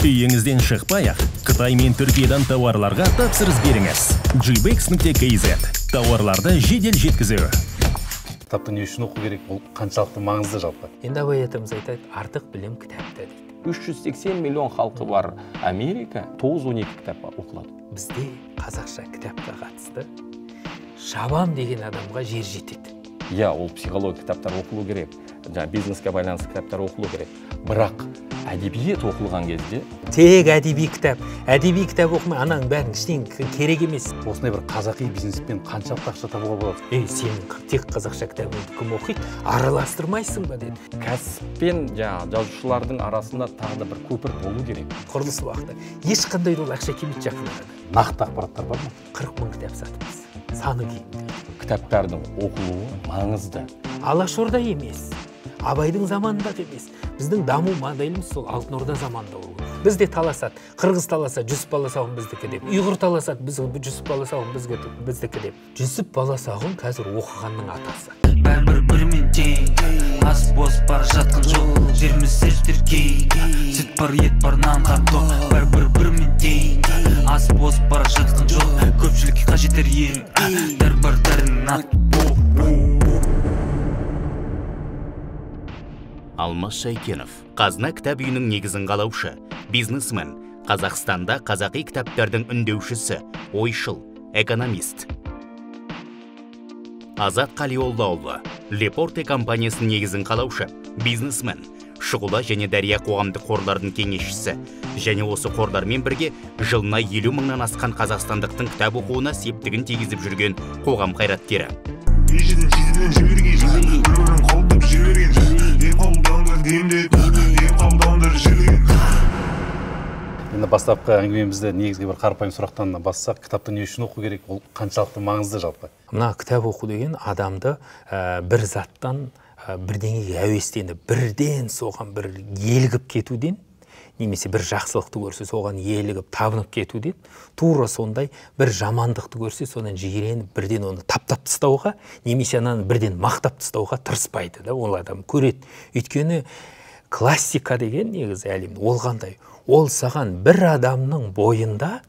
Үйіңізден шықпай-ақ, Қытай мен Түркиядан тауарларға тапсырыс беріңіз. gbex.kz тауарларды жедел жеткізуі. Кітапты не үшін оқу керек, бұл қаншалықты маңызды жалпы? Енді абай атамыз айтады, артық білім кітапта дейді. 380 миллион халқы бар Америка 9-12 кітап оқылады. Бізде қазақша кітапқа қатысты Шабам деген адамға жер жетеді. Ол психология кітаптар оқылу керек, бизнеске байланысты кітаптар оқылу керек. Бірақ әдебиет оқылған кезде тек әдеби кітап оқымай, ананың бәрін ештеңе керек емес. Осындай бір қазақи бизнеспен қаншалықты ақша табуға болады? Сен тек қазақша кітабыңды кім оқиды? Араластырмайсың ба деді. Кәсіп пен жазушылардың арасында тағы да бір көпір болу керек. Құрылыс уақыты ешқандай ол ақша келмейді жақын арада. Нақты ақпараттар бар ма? 40 000 кітап сатыппыз. Саны кейінгі. Кітаптардың оқылуы маңызды. Алашорда емес, Абайдың заманындағы емес. Біздің даму моделіміз сол Алтын Орда заманында болу. Бізде таласады, қырғыз таласа, Жүсіп Баласағұн біздікі деп. Ұйғыр таласады, Жүсіп Баласағұн біздікі деп. Жүсіп Баласағұн қазір оқығанның атасы. Бәрбір-бірімен тең, ас бос бар жатқан жол, жеріміз сәждерге, сүт бар, ет бар, нан қартоқ. Бәрбір-бірімен тең, ас бос бар жатқан жол, көпшілікке қажеттер ем, дәр бар дәрін ат. Алмас Шайкенов, Қазына кітап үйінің негізін қалаушы, бизнесмен, Қазақстанда қазақи кітаптардың үндеушісі, ойшыл, экономист. Азат Қалиоллаұлы, Лепорте компаниясының негізін қалаушы, бизнесмен, Шұғыла және Дария қоғамдық қорлардың кеңесшісі, және осы қорлармен бірге жылына 50 мыңнан асқан қазақстандықтың кітап оқуына септігін тигізіп жүрген қоғам қайраткері. Енді бастапқы әңгімемізді негізгі бір қарапайым сұрақтан бассақ, кітапты не үшін оқу керек, ол қаншалықты маңызды жалпы? Мына кітап оқу деген адамды бір заттан бірдеңеге әуестеніп, бірден соған бір елігіп кетуден, немесе бір жақсылықты көрсе соған елігіп табынып кетуден, тура сондай бір жамандықты көрсе содан жиреніп бірден оны таптап тастауға, немесе ананы бірден мақтап тастауға тырыспайды да, ол адам көреді. Өйткені классика деген негізі әлемде ол қандай? Ол саған бір адамның бойында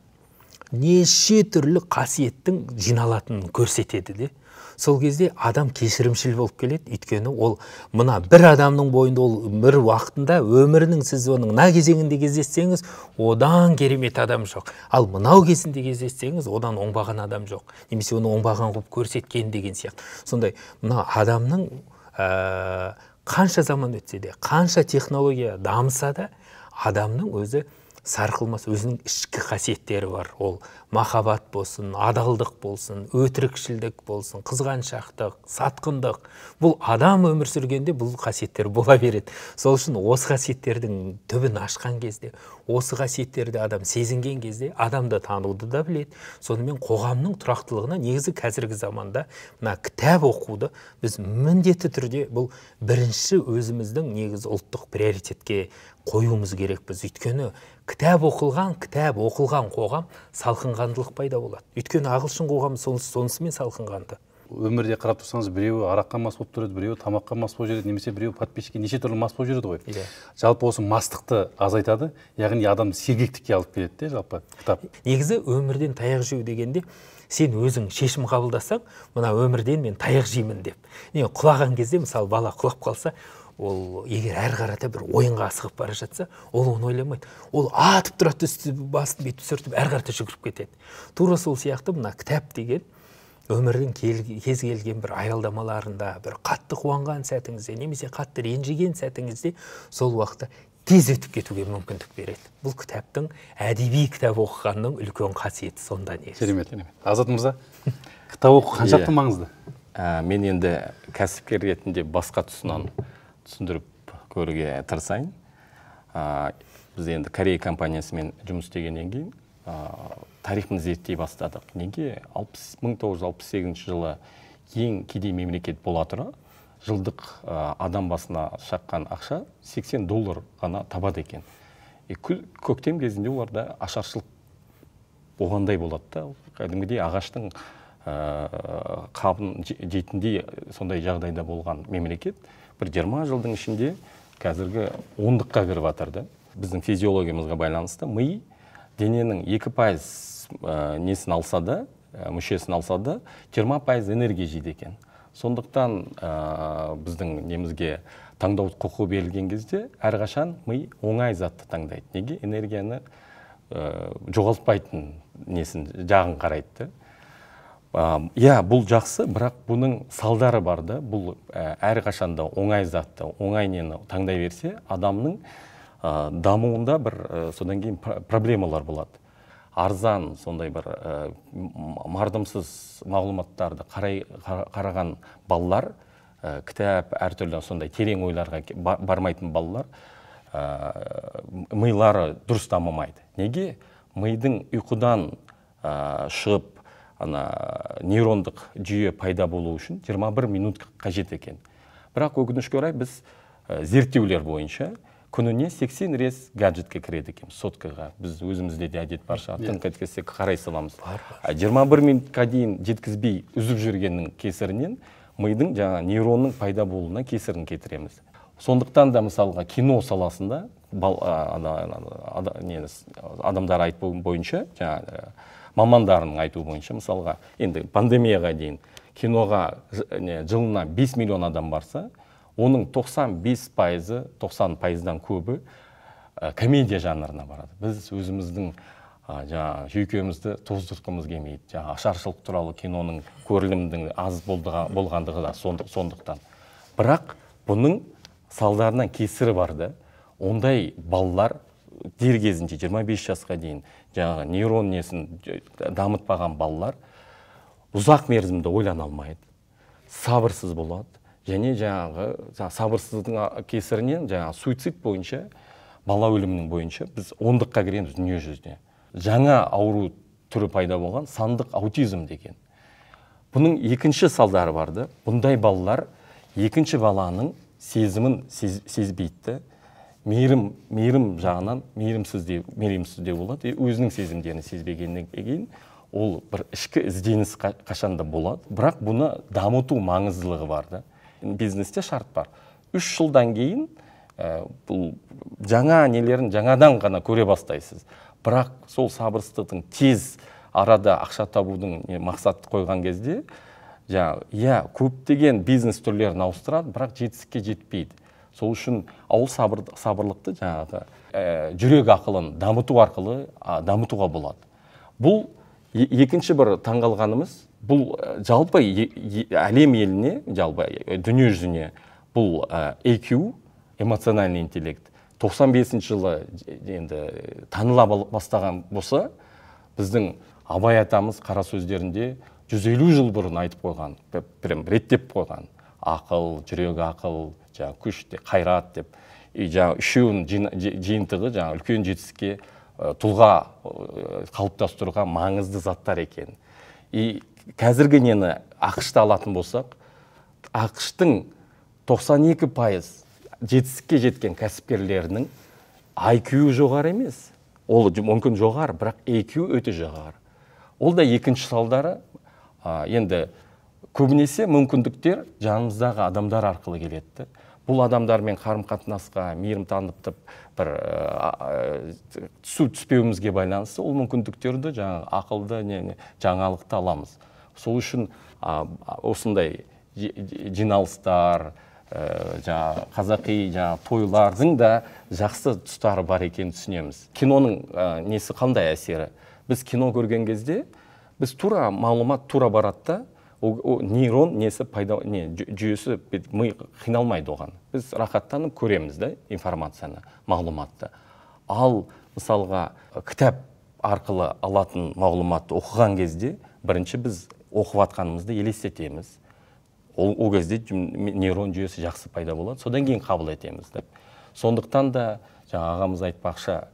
неше түрлі қасиеттің жиналатынын көрсетеді де. Сол кезде адам кешірімшіл болып келеді, өйткені ол мына бір адамның бойында ол бір уақытында өмірінің сіз оның мына кезеңінде кездессеңіз, одан керемет адам жоқ. Ал мынау кезінде кездессеңіз, одан оңбаған адам жоқ. Немесе оны оңбаған қылып көрсеткен деген сияқты. Сондай мына адамның қанша заман өтсе де, қанша технология дамыса да, адамның өзі сарқылмас өзінің ішкі қасиеттері бар. Ол махаббат болсын, адалдық болсын, өтірікшілдік болсын, қызғаншақтық, сатқындық. Бұл адам өмір сүргенде бұл қасиеттер бола береді. Сол үшін осы қасиеттердің түбін ашқан кезде, осы қасиеттерді адам сезінген кезде, адамды тануды да біледі. Сонымен қоғамның тұрақтылығына негізі қазіргі заманда мына кітап оқуды біз міндетті түрде бұл бірінші өзіміздің негізі ұлттық приоритетке қоюымыз керек. Біз өйткені кітап оқылған қоғам салқынғандылық пайда болады. Өйткені ағылшын қоғамы сонысымен салқынғанды. Өмірде қарап тұрсаңыз, біреуі араққа мас болып жүреді, біреуі тамаққа мас болып жүреді, немесе біреуі подписчикке неше түрлі мас болып жүреді ғой. Жалпы осы мастықты азайтады, яғни адамды сергектікке алып келеді де жалпы кітап. Негізі өмірден таяқ жеу дегенде сен өзің шешім қабылдасаң, мына өмірден мен таяқ жеймін деп. Құлаған кезде, мысалы, бала құлап қалса, ол егер әр қарата бір ойынға асығып бара жатса, ол оны ойламайды. Ол атып тұрады, басын бетіп сүртіп, әр қарата жүгіріп кетеді. Тура сол сияқты мына кітап деген өмірдің кез келген бір аялдамаларында, бір қатты қуанған сәтіңізде, немесе қатты ренжіген сәтіңізде сол уақытта тез өтіп кетуге мүмкіндік береді. Бұл кітаптың әдеби кітап оқығанның үлкен қасиеті сонда негізі. Керемет. Азат мырза, кітап оқу қаншалықты маңызды? Мен енді кәсіпкер ретінде басқа тұсынан түсіндіріп көруге тырысайын. Біз енді Корея компаниясымен жұмыс істегеннен кейін тарихын зерттей бастадық. Неге 1968 жылы ең кедей мемлекет бола тұра, жылдық адам басына шаққан ақша $80 ғана табады екен. Көктем кезінде оларда ашаршылық болғандай болады да. Кәдімгідей ағаштың қабын жейтіндей сондай жағдайда болған мемлекет бір 20 жылдың ішінде қазіргі 10-ға кіріп жатыр да. біздің физиологиямызға байланысты ми дененің 2% несін алса да, мүшесін алса да, 20% энергия жейді екен. Сондықтан біздің немізге таңдау құқы берілген кезде әрқашан ми оңай затты таңдайды. Неге? Энергияны жоғалтпайтын несін жағын қарайды. Иә, бұл жақсы, бірақ бұның салдары бар да. Бұл әрқашанда оңай затты, оңай нені таңдай берсе, адамның дамуында бір содан кейін проблемалар болады. Арзан, сондай бір мардымсыз мағлұматтарды қараған балалар, кітап, әртүрлі сондай терең ойларға бармайтын балалар, милары дұрыс дамымайды. Неге? Мидың ұйқыдан шығып, нейрондық жүйе пайда болу үшін 21 минут қажет екен. Бірақ өкінішке орай біз зерттеулер бойынша күніне 80 рет гаджетке кіреді екен, соткаға. Біз өзімізде де әдет бар шығар, тыңқ еткізсе қарай саламыз. 21 минутқа дейін жеткізбей үзіп жүргеннің кесірінен мидың жаңа нейронның пайда болуына кесірін кетіреміз. Сондықтан да мысалға кино саласында адамдар айту бойынша, мамандарының айту бойынша, мысалға енді пандемияға дейін киноға жылына 5 миллион адам барса, оның 90%-дан көбі комедия жанрына барады. Біз өзіміздің жүйкемізді тоздыртқымыз келмейді. Ашаршылық туралы киноның көрілімдің аз болғандығы да сондықтан. Бірақ бұның салдарынан кесірі барды. Ондай балалар дер кезінде 25 жасқа дейін нейрон несін дамытпаған балалар ұзақ мерзімді ойлана алмайды, сабырсыз болады. Және сабырсыздың кесірінен суицид бойынша, бала өлімінің бойынша біз 10-қа кіреміз дүние жүзіне. Жаңа ауру түрі пайда болған сандық аутизм деген. Бұның екінші салдары барды. Бұндай балалар екінші баланың сезімін сезбейді. Мейірім жағынан мейірімсіздеу болады. Өзінің сезімдерін сезбегеннен кейін ол бір ішкі ізденіс қашанда болады. Бірақ бұны дамыту маңыздылығы барды. Бизнесте шарт бар. 3 жылдан кейін бұл жаңа нелерін жаңадан ғана көре бастайсыз. Бірақ сол сабырсыздықтың тез арада ақша табудың мақсат қойған кезде, көптеген бизнес түрлерін ауыстырады, бірақ жетістікке жетпейді. Сол үшін ауыл сабырлықты жүрек ақылын дамыту арқылы дамытуға болады. Бұл екінші бір таңғалғанымыз, бұл жалпы әлем еліне, жалпы дүние жүзіне бұл EQ, эмоциональный интеллект, 95 жылы таныла бастаған болса, біздің Абай атамыз қара сөздерінде 150 жыл бұрын айтып қойған, реттеп қойған. Ақыл, жүрек ақыл, күш, қайрат деп. Үшеуін жиынтығы үлкен жетістікке тұлға қалыптастыруға маңызды заттар екен. Қазіргі нені ақшты алатын болсақ, ақштың 92% жетістікке жеткен кәсіпкерлерінің IQ жоғары емес. Ол мүмкін жоғары, бірақ EQ өте жоғары. Ол да екінші салдары, енді көбінесе мүмкіндіктер жанымыздағы адамдар арқылы келеді. Бұл адамдармен қарым-қатынасқа, мейірім танытып, бір түспеуімізге байланысты, ол мүмкіндіктерді ақылды, жаңалықты аламыз. Сол үшін осындай жиналыстар, қазақи тойлардың да жақсы тұстары бар екенін түсінеміз. Киноның несі қандай әсері? Біз кино көрген кезде, біз тура мағлұмат тура барады, нейрон несі пайда, жүйесі ми қиналмайды оған. Біз рахаттанып көреміз информацияны, мағлұматты. Ал мысалға кітап арқылы алатын мағлұматты оқыған кезде, бірінші біз оқып атқанымызды елестетеміз. Ол кезде нейрон жүйесі жақсы пайда болады, содан кейін қабыл етеміз. Сондықтан да ағамыз айтпақша,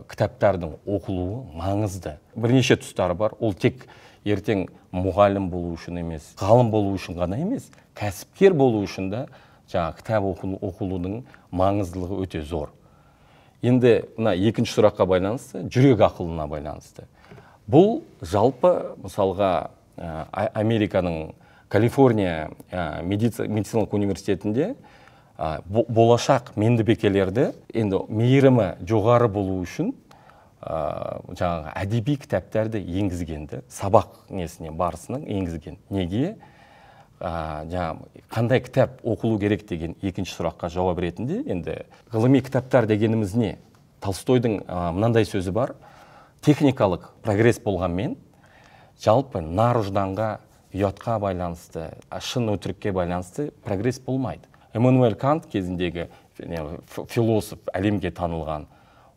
кітаптардың оқылуы маңызды. Бірнеше тұстары бар. Ол тек ертең мұғалім болу үшін емес, ғалым болу үшін ғана емес, кәсіпкер болу үшін да кітап оқылудың маңыздылығы өте зор. Енді екінші сұраққа байланысты, жүрек ақылына байланысты. Бұл жалпы мысалға Американың Калифорния медициналық университетінде болашақ мендібекелерді енді мейірімі жоғары болу үшін жаңағы әдеби кітаптарды енгізгенді, сабақ несіне барысының енгізген. Неге? Қандай кітап оқылу керек деген екінші сұраққа жауап ретінде, енді ғылыми кітаптар дегеніміз не? Толстойдың мынандай сөзі бар: техникалық прогресс болғанмен, жалпы наружданға, ұятқа байланысты, шын өтірікке байланысты прогресс болмайды. Эммануэль Кант кезіндегі философ, әлемге танылған,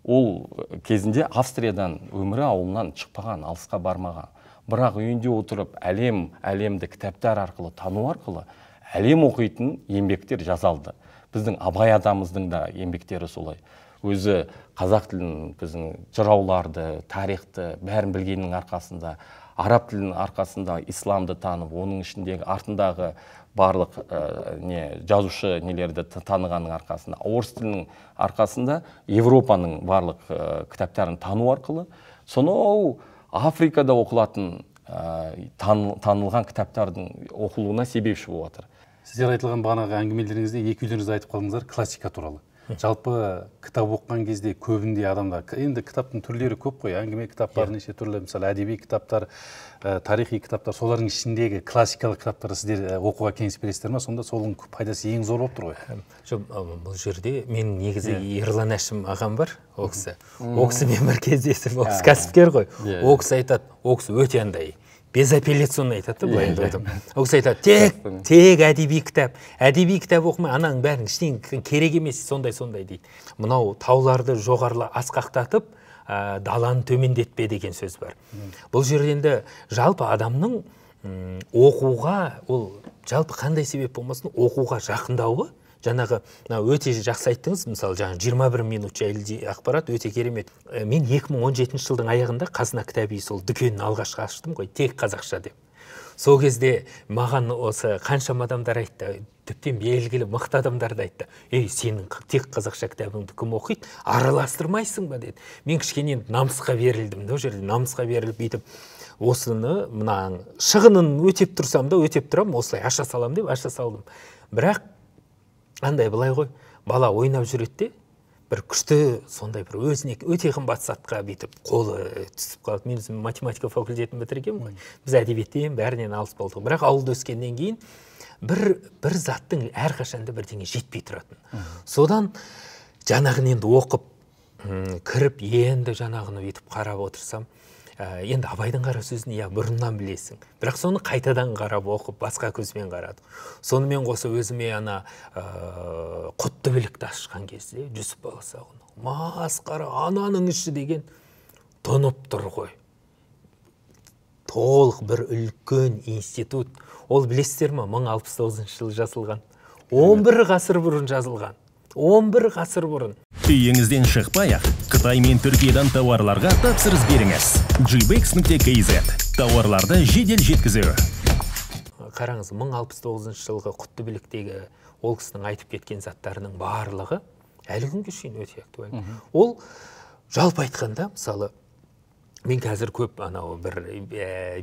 ол кезінде Австриядан, өмірі ауылынан шықпаған, алысқа бармаған. Бірақ үйінде отырып, әлемді кітаптар арқылы, тану арқылы, әлем оқитын еңбектер жазалды. Біздің Абай атамыздың да еңбектері солай. Өзі қазақ тілін, біздің жырауларды, тарихты бәрін білгеннің арқасында, араб тілінің арқасында исламды танып, оның ішіндегі артындағы барлық жазушы нелерді танығанның арқасында, орыс тілінің арқасында Европаның барлық кітаптарын тану арқылы, сонау Африкада оқылатын танылған кітаптардың оқылуына себепші болып жатыр. Сіздер айтылған бағанағы әңгімелеріңізде екі үйлеріңізді айтып қалдыңыздар классика туралы. Жалпы кітап оқыған кезде көбінде адамдар, енді кітаптың түрлері көп қой, әңгіме кітаптары неше түрлі, мысалы әдеби кітаптар, тарихи кітаптар, солардың ішіндегі классикалық кітаптарды сіздер оқуға кеңес бересіздер ме? Сонда солың пайдасы ең зор болып тұр ғой. Жоқ, бұл жерде мен негізі Ерлан Әшім ағам бар, ол кісімен бір кездесіп, ол кісі кәсіпкер ғой. Ол кісі айтады, ол кісі өте андай безапелляционно айтады, былай айтады. Ол кісі айтады, тек әдеби кітап оқымай, ананың бәрін ештеңе керек емес, сондай дейді. Мынау тауларды жоғарыла асқақтатып, даланы төмендетпе деген сөз бар. Бұл жерден жалпы адамның оқуға, ол жалпы қандай себеп болмасын, оқуға жақындауы, жаңағы өте жақсы айттыңыз, мысалы жаңа 21 минут жайлы ақпарат өте керемет. Мен 2017 жылдың аяғында Қазына кітап үйі сол дүкенін алғашқы аштым ғой, тек қазақша деп. Сол кезде маған осы қаншама адамдар айтты, тіптен белгілі мықты адамдар да айтты: "Ей, сенің тек қазақша кітабыңды кім оқиды? Араластырмайсың ба?" деді. Мен кішкене намысқа берілдім, ол жерде намысқа беріліп бүйтіп, осыны мына шығынын өтеп тұрсам да өтеп тұрам, осылай аша салам деп аша салдым. Бірақ андай былай ғой, бала ойнап жүреді, бір күшті сондай бір өзіне өте қымбат затқа бүйтіп қолы түсіп қалды. Мен математика факультетін бітіргенмін ғой. Біз әдебиеттен бәрінен алыс болдық. Бірақ ауылда өскеннен кейін бір заттың әрқашанда бірдеңе жетпей тұратын. Содан жаңағын енді оқып, кіріп, енді жаңағыны бүйтіп қарап отырсам, енді Абайдың қара сөзін бұрыннан білесің. Бірақ соны қайтадан қарап оқып, басқа көзбен қарадым. Сонымен қоса өзіме құтты білікті ашқан кезде, Жүсіп Баласағұн, масқара ананың іші деген тұнып тұр ғой. Толық бір үлкен институт. Ол білесіздер ме, 1069 жылы жазылған. 11 ғасыр бұрын жазылған. 11 ғасыр бұрын. Үйіңізден шықпай-ақ, Қытай мен Түркиядан тауарларға тапсырыс беріңіз. gbex.kz. Тауарларды жедел жеткізу. Қараңыз, 1069 жылғы құтты біліктегі ол кісінің айтып кеткен заттарының барлығы әлі күнге шейін өте актуалды. Ол жалпы айтқанда, мысалы, мен қазір көп бір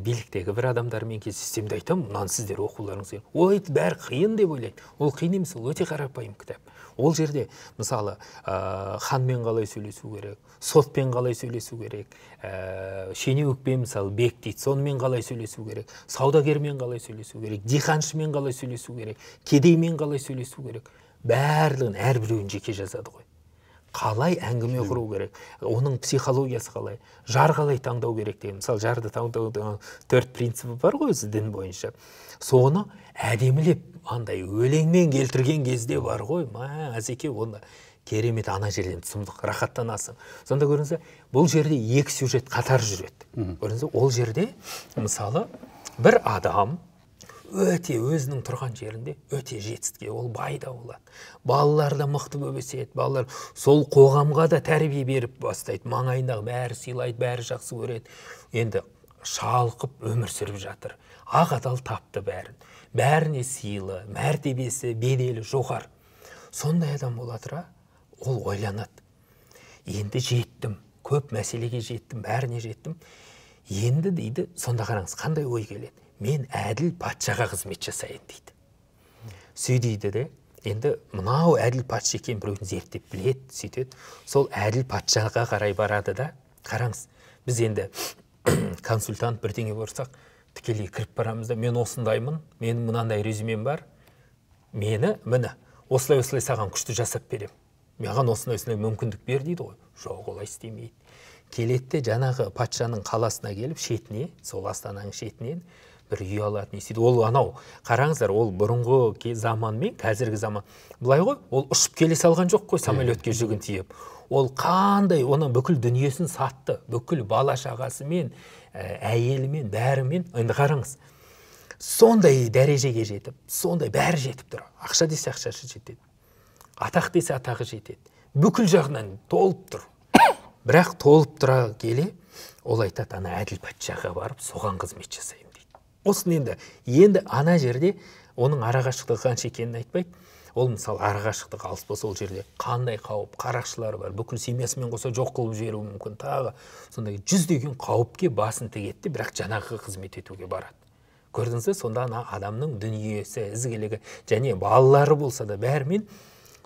биліктегі бір адамдармен кездессемде айтамын, мынаны сіздер оқуларыңыз керек. Ол бәрі қиын деп ойлайды. Ол қиын емес, ол өте қарапайым кітап. Ол жерде, мысалы, ханмен қалай сөйлесу керек, сотпен қалай сөйлесу керек, шенеуікпен, мысалы, бек дейді, сонымен қалай сөйлесу керек, саудагермен қалай сөйлесу керек, диқаншымен қалай сөйлесу керек, кедеймен қалай сөйлесу керек. Барлығын әрбіреуін жеке жазады ғой. Қалай әңгіме құру керек, оның психологиясы қалай, жар қалай таңдау керек деген. Мысалы, жарды таңдаудың 4 принципі бар ғой өзі дін бойынша. Соны әдемілеп, андай өлеңмен келтірген кезде бар ғой, әзеке, оны керемет ана жерден сұмдық, рахаттанасың. Сонда көріңіз, бұл жерде 2 сюжет қатар жүреді. Көріңіз, ол жерде, мысалы, бір адам өте өзінің тұрған жерінде өте жетістікке, ол байда болады. Балалар да мықты болып өседі, балалар сол қоғамға да тәрбие беріп бастайды. Маңайындағы бәрі сыйлайды, бәрі жақсы көреді. Енді шалқып өмір сүріп жатыр. Ақ адал тапты бәрін. Бәріне сыйлы, мәртебесі, беделі жоғары. Сондай адам бола тұра, ол ойланады. Енді жеттім, көп мәселеге жеттім, бәріне жеттім. Енді дейді, сонда қараңыз, қандай ой келеді? Мен әділ патшаға қызмет жасайын дейді. Сөйдейді де, енді мынау әділ патша екен біреуін зерттеп біледі, сөйтеді. Сол әділ патшаға қарай барады да, қараңыз, біз енді консультант бірдеңе болсақ, тікелей кіріп барамыз да, мен осындаймын, менің мынандай резюмем бар, мені осылай саған күшті жасап берем, маған осындай мүмкіндік бер дейді ғой. Жоқ, олай істемейді. Келетті жаңағы патшаның қаласына келіп, шетіне, сол Астананың шетінен бір үй алады, не істейді. Ол анау, қараңыздар, ол бұрынғы заман мен қазіргі заман. Былай ғой, ол ұшып келе салған жоқ қой, самолетке жүгін тиіп. Ол қандай, оның бүкіл дүниесін сатты, бүкіл бала шағасымен, әйелімен, бәрімен. Енді қараңыз, сондай дәрежеге жетіп, сондай бәрі жетіп тұр. Ақша десе ақшасы жетеді, атақ десе атағы жетеді. Бүкіл жағынан толып тұр. Бірақ толып тұра келе, ол айтады, ана әділ патшаға барып, соған қызмет жасаймын дейді. Осын енді ана жерде оның арағашықтығы қанша екенін айтпайды. Ол мысалы арағашықтығы алыс болса, ол жерде қандай қауіп, қарақшылары бар, бүкіл семьясымен қоса жоқ қылып жіберуі мүмкін, тағы сондай жүздеген қауіпке басын тігеді, бірақ жаңағы қызмет етуге барады. Көрдіңіз бе, сонда ана адамның дүниесі, ізгілігі және балалары болса да бәрімен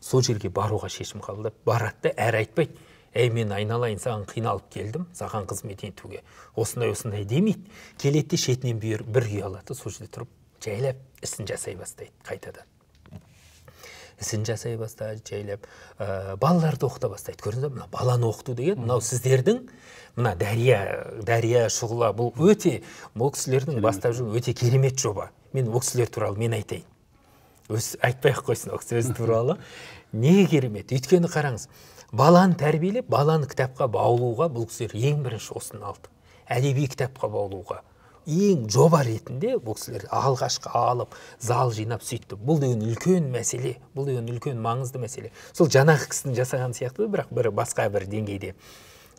сол жерге баруға шешім қабылдап барады да, әрі айтпайды, әй, мен айналайын, саған қиналып келдім, саған қызмет етуге, осындай демейді. Келетті шетінен бір үй алады, сол жерде тұрып, жайлап ісін жасай бастайды, қайтадан. Ісін жасай бастайды, жайлап, балаларды оқыта бастайды. Көрдіңіз бе, мына баланы оқыту деген, мынау сіздердің, мына Дәрия Шұғыла, бұл өте, бұл кісілердің бастап жүрген өте керемет жоба. Мен ол кісілер туралы мен айтайын. Айтпай-ақ қойсын, ол кісі туралы. Неге керемет? Өйткені қараңыз, баланы тәрбиелеп, баланы кітапқа баулуға бұл кісілер ең бірінші осыны алды. Әдеби кітапқа баулуға ең жоба ретінде бұл кісілер алғашқы алып, зал жинап сөйтті. Бұл деген үлкен мәселе, бұл деген үлкен маңызды мәселе. Сол жаңағы кісінің жасаған сияқты, бірақ басқа бір деңгейде.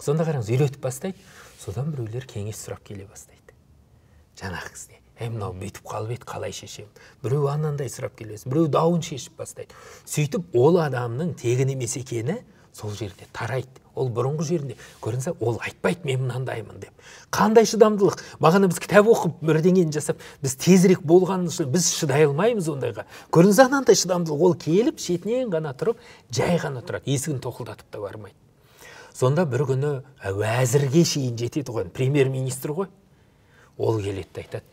Сонда қараңыз, үйретіп бастайды, содан біреулер кеңес сұрап келе бастайды. Жаңағы кісіне. Мынау бүйтіп қалып еді, қалай шешем? Біреу анандай сұрап келесін, біреу дауын шешіп бастайды. Сөйтіп, ол адамның тегін емес екені сол жерде тарайды. Ол бұрынғы жерінде, көрінсе, ол айтпайды, мен мынандаймын деп. Қандай шыдамдылық? Бағана біз кітап оқып, бірдеңені жасап, біз тезірек болғанын үшін біз шыдай алмаймыз ондайға. Көрінсе, анандай шыдамдылық, ол келіп, шетінен ғана тұрып, жай ғана тұрады, есігін тоқылдатып та бармайды. Сонда бір күні уәзірге шейін жетеді ғой, премьер-министр ғой. Ол келеді айтады,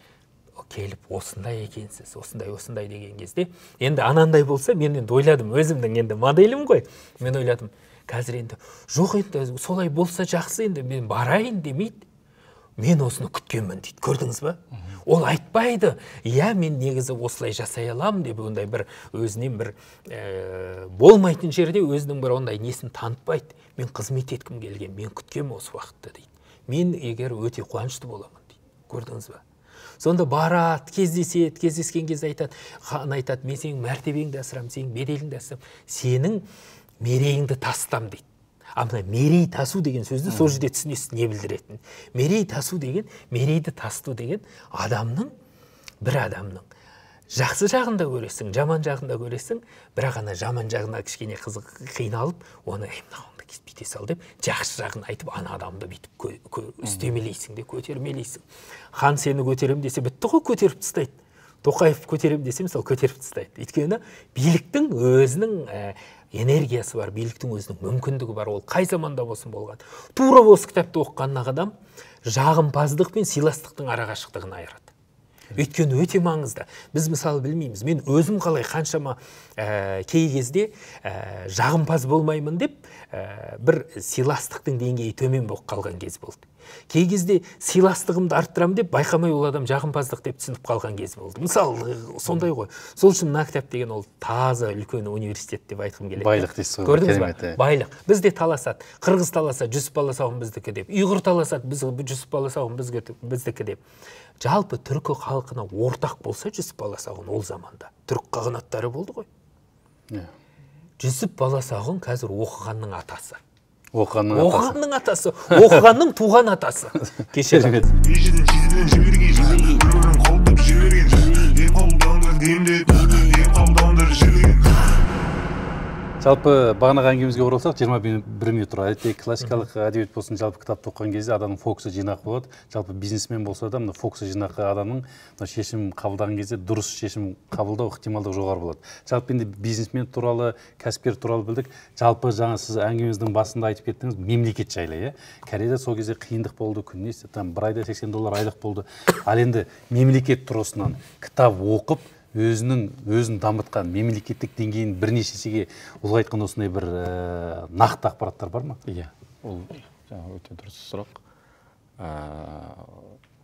келіп, осындай екенсіз, осындай деген кезде. Енді анандай болса, мен енді ойладым, өзімнің енді моделім ғой. Мен ойладым, қазір енді, жоқ енді, солай болса жақсы енді, мен барайын демейді. Мен осыны күткенмін дейді, көрдіңіз ба? Ол айтпайды, мен негізі осылай жасай аламын деп, ондай бір өзінен бір болмайтын жерде өзінің бір ондай несін танытпайды. Мен қызмет еткім келген, мен күткем осы уақытта дейді. Мен егер өте қуанышты боламын дейді, көрдіңіз ба? Сонда барады, кездескен кезде айтады, мен сенің мәртебеңді асырам, сенің беделіңді асырам, сенің мерейіңді тастам дейді. Мына мерей тасу деген сөзді сол жерде түсінесіз не білдіретін. Мерей тасу деген, мерейді тасту деген бір адамның жақсы жағында көресің, жаман жағында көресің, бірақ ана жаман жағына кішкене қиналып, оны мынауыңды кеспейте сал деп, жақсы жағын айтып, ана адамды бүйтіп үстемелейсің де, көтермелейсің. Хан сені көтерем десе, бітті ғой, көтеріп тастайды. Тоқаев көтерем десе, мысалы, көтеріп тастайды. Өйткені биліктің өзінің энергиясы бар, биліктің өзінің мүмкіндігі бар, ол қай заманда болсын болған. Тура осы кітапты оқыған адам жағымпаздық пен сыйластықтың арақашықтығын айырады. Өйткені өте маңызды. Біз мысалы білмейміз. Мен өзім қалай қаншама кей кезде жағымпаз болмаймын деп бір сыйластықтың деңгейі төмен болып қалған кез болды. Кей кезде сыйластығымды арттырам деп байқамай ол адам жағымпаздық деп түсініп қалған кез болды. Мысалы, сондай ғой. Сол үшін мына кітап деген ол таза үлкен университет деп айтқым келеді. Байлық дейсіз ғой. Көрдіңіз ба? Байлық. Бізде таласады. Қырғыз таласа, Жүсіп баласағын біздікі деп. Ұйғыр таласады, Жүсіп баласағын біздікі деп. Жалпы түркі халқына ортақ болса Жүсіп баласағын ол заманда. Түрік қағанаттары болды ғой. Жүсіп баласағын қазір оқығанның атасы. Оқығанның атасы. Оқығанның туған атасы. Кешіріңіз. Жалпы бағанағы әңгімемізге оралсақ, 21 минут тұрады. Әдетте классикалық әдебиет болсын, жалпы кітапты оқыған кезде адамның фокусы жинақы болады. Жалпы бизнесмен болса да, мына фокусы жинақы адамның шешім қабылдаған кезде дұрыс шешім қабылдау ықтималдығы жоғары болады. Жалпы енді бизнесмен туралы, кәсіпкер туралы білдік. Жалпы жаңа сіз әңгімеміздің басында айтып кеттіңіз, мемлекет жайлы, Кореяда сол кезде қиындық болды, күніне бір айда $80 айлық болды. Ал енді мемлекет тұрғысынан кітап оқып, өзін дамытқан мемлекеттік деңгейін бірнеше есеге ұлғайтқан осындай бір нақты ақпараттар бар ма? Иә, ол өте дұрыс сұрақ.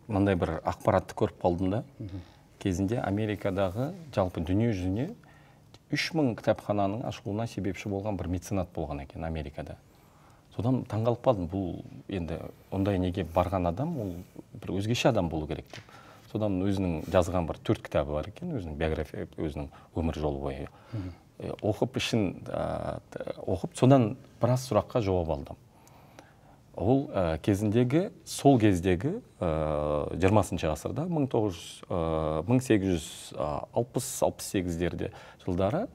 Мындай бір ақпаратты көріп қалдым да. Кезінде Америкадағы жалпы дүние жүзіне 3000 кітапхананың ашылуына себепші болған бір меценат болған екен Америкада. Содан таңғалып қалдым, бұл енді ондай неге барған адам, ол бір өзгеше адам болу керек деп. Содан өзінің жазған бір 4 кітабы бар екен, өзінің биография, өзінің өмір жолы бойы. Оқып, содан біраз сұраққа жауап алдым. Ол сол кездегі 20 ғасырда 1860-68 жылдары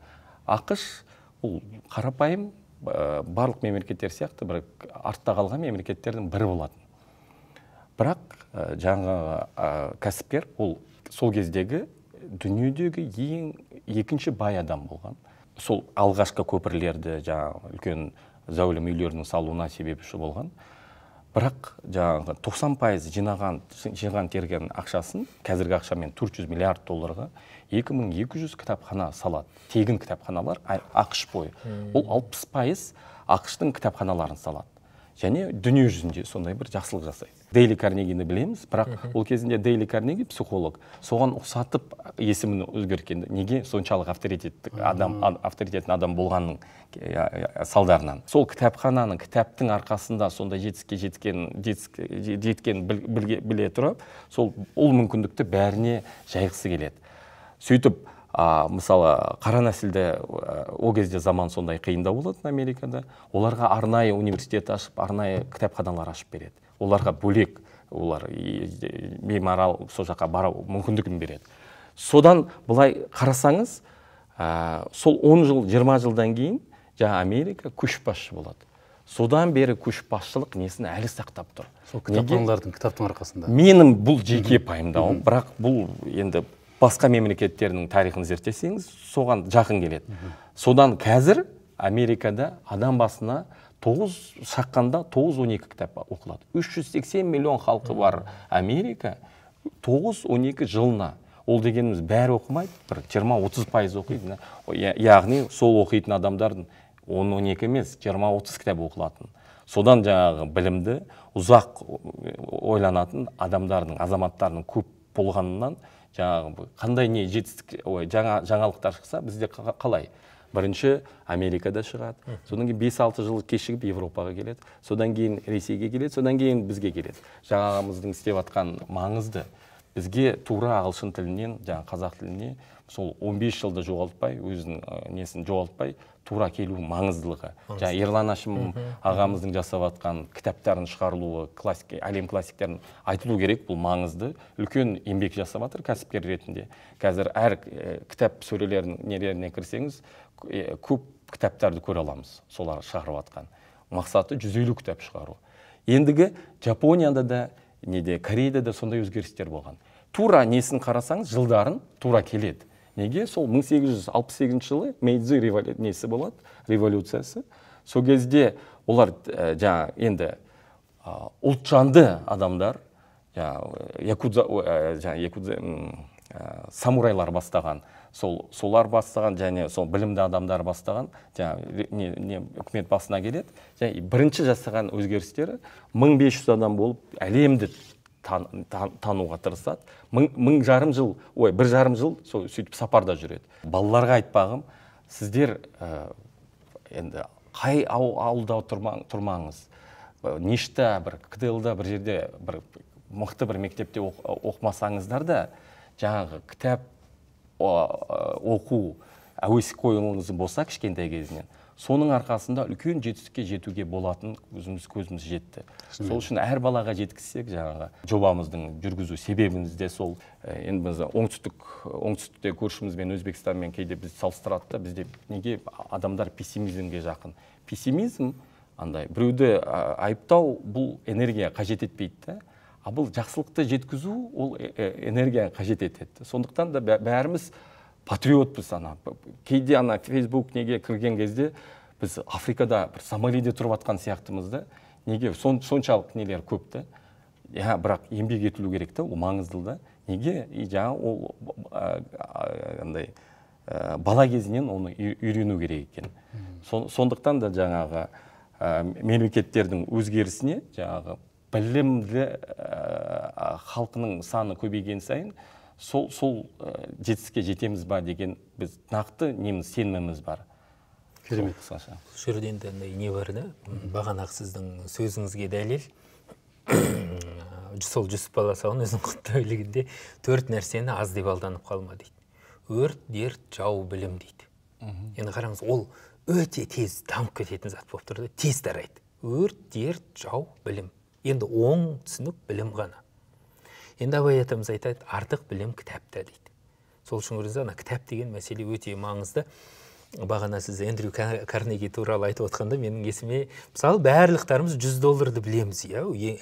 ақш бұл қарапайым барлық мемлекеттер сияқты бір артта қалған мемлекеттердің бірі болатын. Бірақ жаңа кәсіпкер ол сол кездегі дүниедегі екінші бай адам болған. Сол алғашқы көпірлерді, жаңа үлкен зәулім үйлердің салуына себепші болған. Бірақ жаңағы 90% жиған терген ақшасын, қазіргі ақшамен $400 миллиард 2200 кітапхана салады. Тегін кітапханалар ақш бойы. Ол 60% ақштың кітапханаларын салады. Және дүние жүзінде сондай бір жақсылық жасайды. Дейли Карнегині білеміз, бірақ ол кезінде Дейли Карнеги психолог. Соған ұқсатып есімін өзгерткенді. Неге соншалық авторитетті адам болғанның салдарынан. Сол кітапхананың, кітаптың арқасында сондай жетістікке жеткен біле тұрып, сол мүмкіндікті бәріне жайғысы келеді. Сөйтіп, мысалы, қара нәсілді о кезде заман сондай қиындау болатын Америкада. Оларға арнайы университет ашып, арнайы кітапханалар ашып береді. Оларға бөлек, олар беймарал сол жаққа бару мүмкіндігін береді. Содан былай қарасаңыз, сол 10 жыл, 20 жылдан кейін жаңа Америка көшбасшы болады. Содан бері көшбасшылық несін әлі сақтап тұр. Сол кітаптың арқасында. Менің бұл жеке пайымдауым, бірақ бұл енді басқа мемлекеттерінің тарихын зерттесеңіз, соған жақын келеді. Содан қазір Америкада адам басына шаққанда 9-12 кітап оқылады. 380 миллион халқы бар Америка 9-12 жылына. Ол дегеніміз бәрі оқымайды, бір 20-30% оқиды. Яғни сол оқитын адамдардың 10-12 емес, 20-30 кітап оқылатын. Содан жаңағы білімді, ұзақ ойланатын адамдардың, азаматтардың көп болғанынан жаңағы қандай не жетістік, жаңалықтар шықса, бізде қалай? Бірінші Америкада шығады, содан кейін 5-6 жыл кешігіп Европаға келеді, содан кейін Ресейге келеді, содан кейін бізге келеді. Жаңағымыздың істеп атқан маңызды. Бізге тура ағылшын тілінен, жаңа қазақ тіліне сол 15 жылды жоғалтпай, өзінің несін жоғалтпай, тура келу маңыздылығы. Жаңа Ерлан Әшімов ағамыздың жасап атқан кітаптарын шығарылуы, әлем классиктерін айтылу керек, бұл маңызды. Үлкен еңбек жасап атыр кәсіпкер ретінде. Қазір әр кітап сөрелерінің нелеріне кірсеңіз, көп кітаптарды көре аламыз, солар шығарып атқан. Мақсаты 150 кітап шығару. Ендігі Жапонияда да, Кореяда да сондай өзгерістер болған. Тура несін қарасаңыз, жылдарын тура келеді. Неге? Сол 1868 жылы Мэйдзи несі болады, революциясы. Сол кезде олар енді ұлтжанды адамдар, самурайлар бастаған, солар бастаған, және сол білімді адамдар бастаған, үкімет басына келеді. Бірінші жасаған өзгерістері 1500 адам болып әлемді тануға тырысады. 1,5 жыл сөйтіп сапарда жүреді. Балаларға айтпағым, сіздер енді қай ауылда тұрмаңыз, нешті бір КТЛ-да бір жерде бір мықты бір мектепте оқымасаңыздар да, жаңағы кітап оқу әуесік қойылыңыз болса кішкентай кезінен, соның арқасында үлкен жетістікке жетуге болатын көзіміз жетті. Сол үшін әр балаға жеткізсек, жаңағы жобамыздың жүргізу себебіміз де сол. Енді біз оңтүстікте көршімізбен, Өзбекстанмен кейде біз салыстырады да, бізде неге адамдар пессимизмге жақын. Пессимизм андай біреуді айыптау бұл энергия қажет етпейді да. Бұл жақсылықты жеткізу ол энергияны қажет етеді. Сондықтан да бәріміз патриотпыз. Кейде Facebook неге кірген кезде біз Африкада бір Сомалиде тұрып жатқан сияқтымыз да. Неге соншалық нелер көп та. Бірақ еңбек етілу керек та, ол маңызды да. Неге жаңа ол бала кезінен оны үйрену керек екен. Сондықтан да жаңағы мемлекеттердің өзгерісіне жаңағы білімді халқының саны көбейген сайын сол жетістікке жетеміз ба деген біз нақты сеніміміз бар. Керемет. Бұл жерде енді не бар да, бағанағы сіздің сөзіңізге дәлел. Сол Жүсіп Баласағұн өзінің құттөйлігінде 4 нәрсені аз деп алданып қалма дейді. Өрт, дерт, жау, білім дейді. Енді қараңыз, ол өте тез дамып кететін зат болып тұрды, тез тарайды. Өрт, дерт, жау, білім. Енді оң түсінік білім ғана. Енді Абай атамыз айтады, артық білім кітапта дейді. Сол үшін көріңіз, кітап деген мәселе өте маңызды. Бағана сіз Эндрю Карнеги туралы айтып отқанда менің есіме, мысалы, барлықтарымыз $100 білеміз,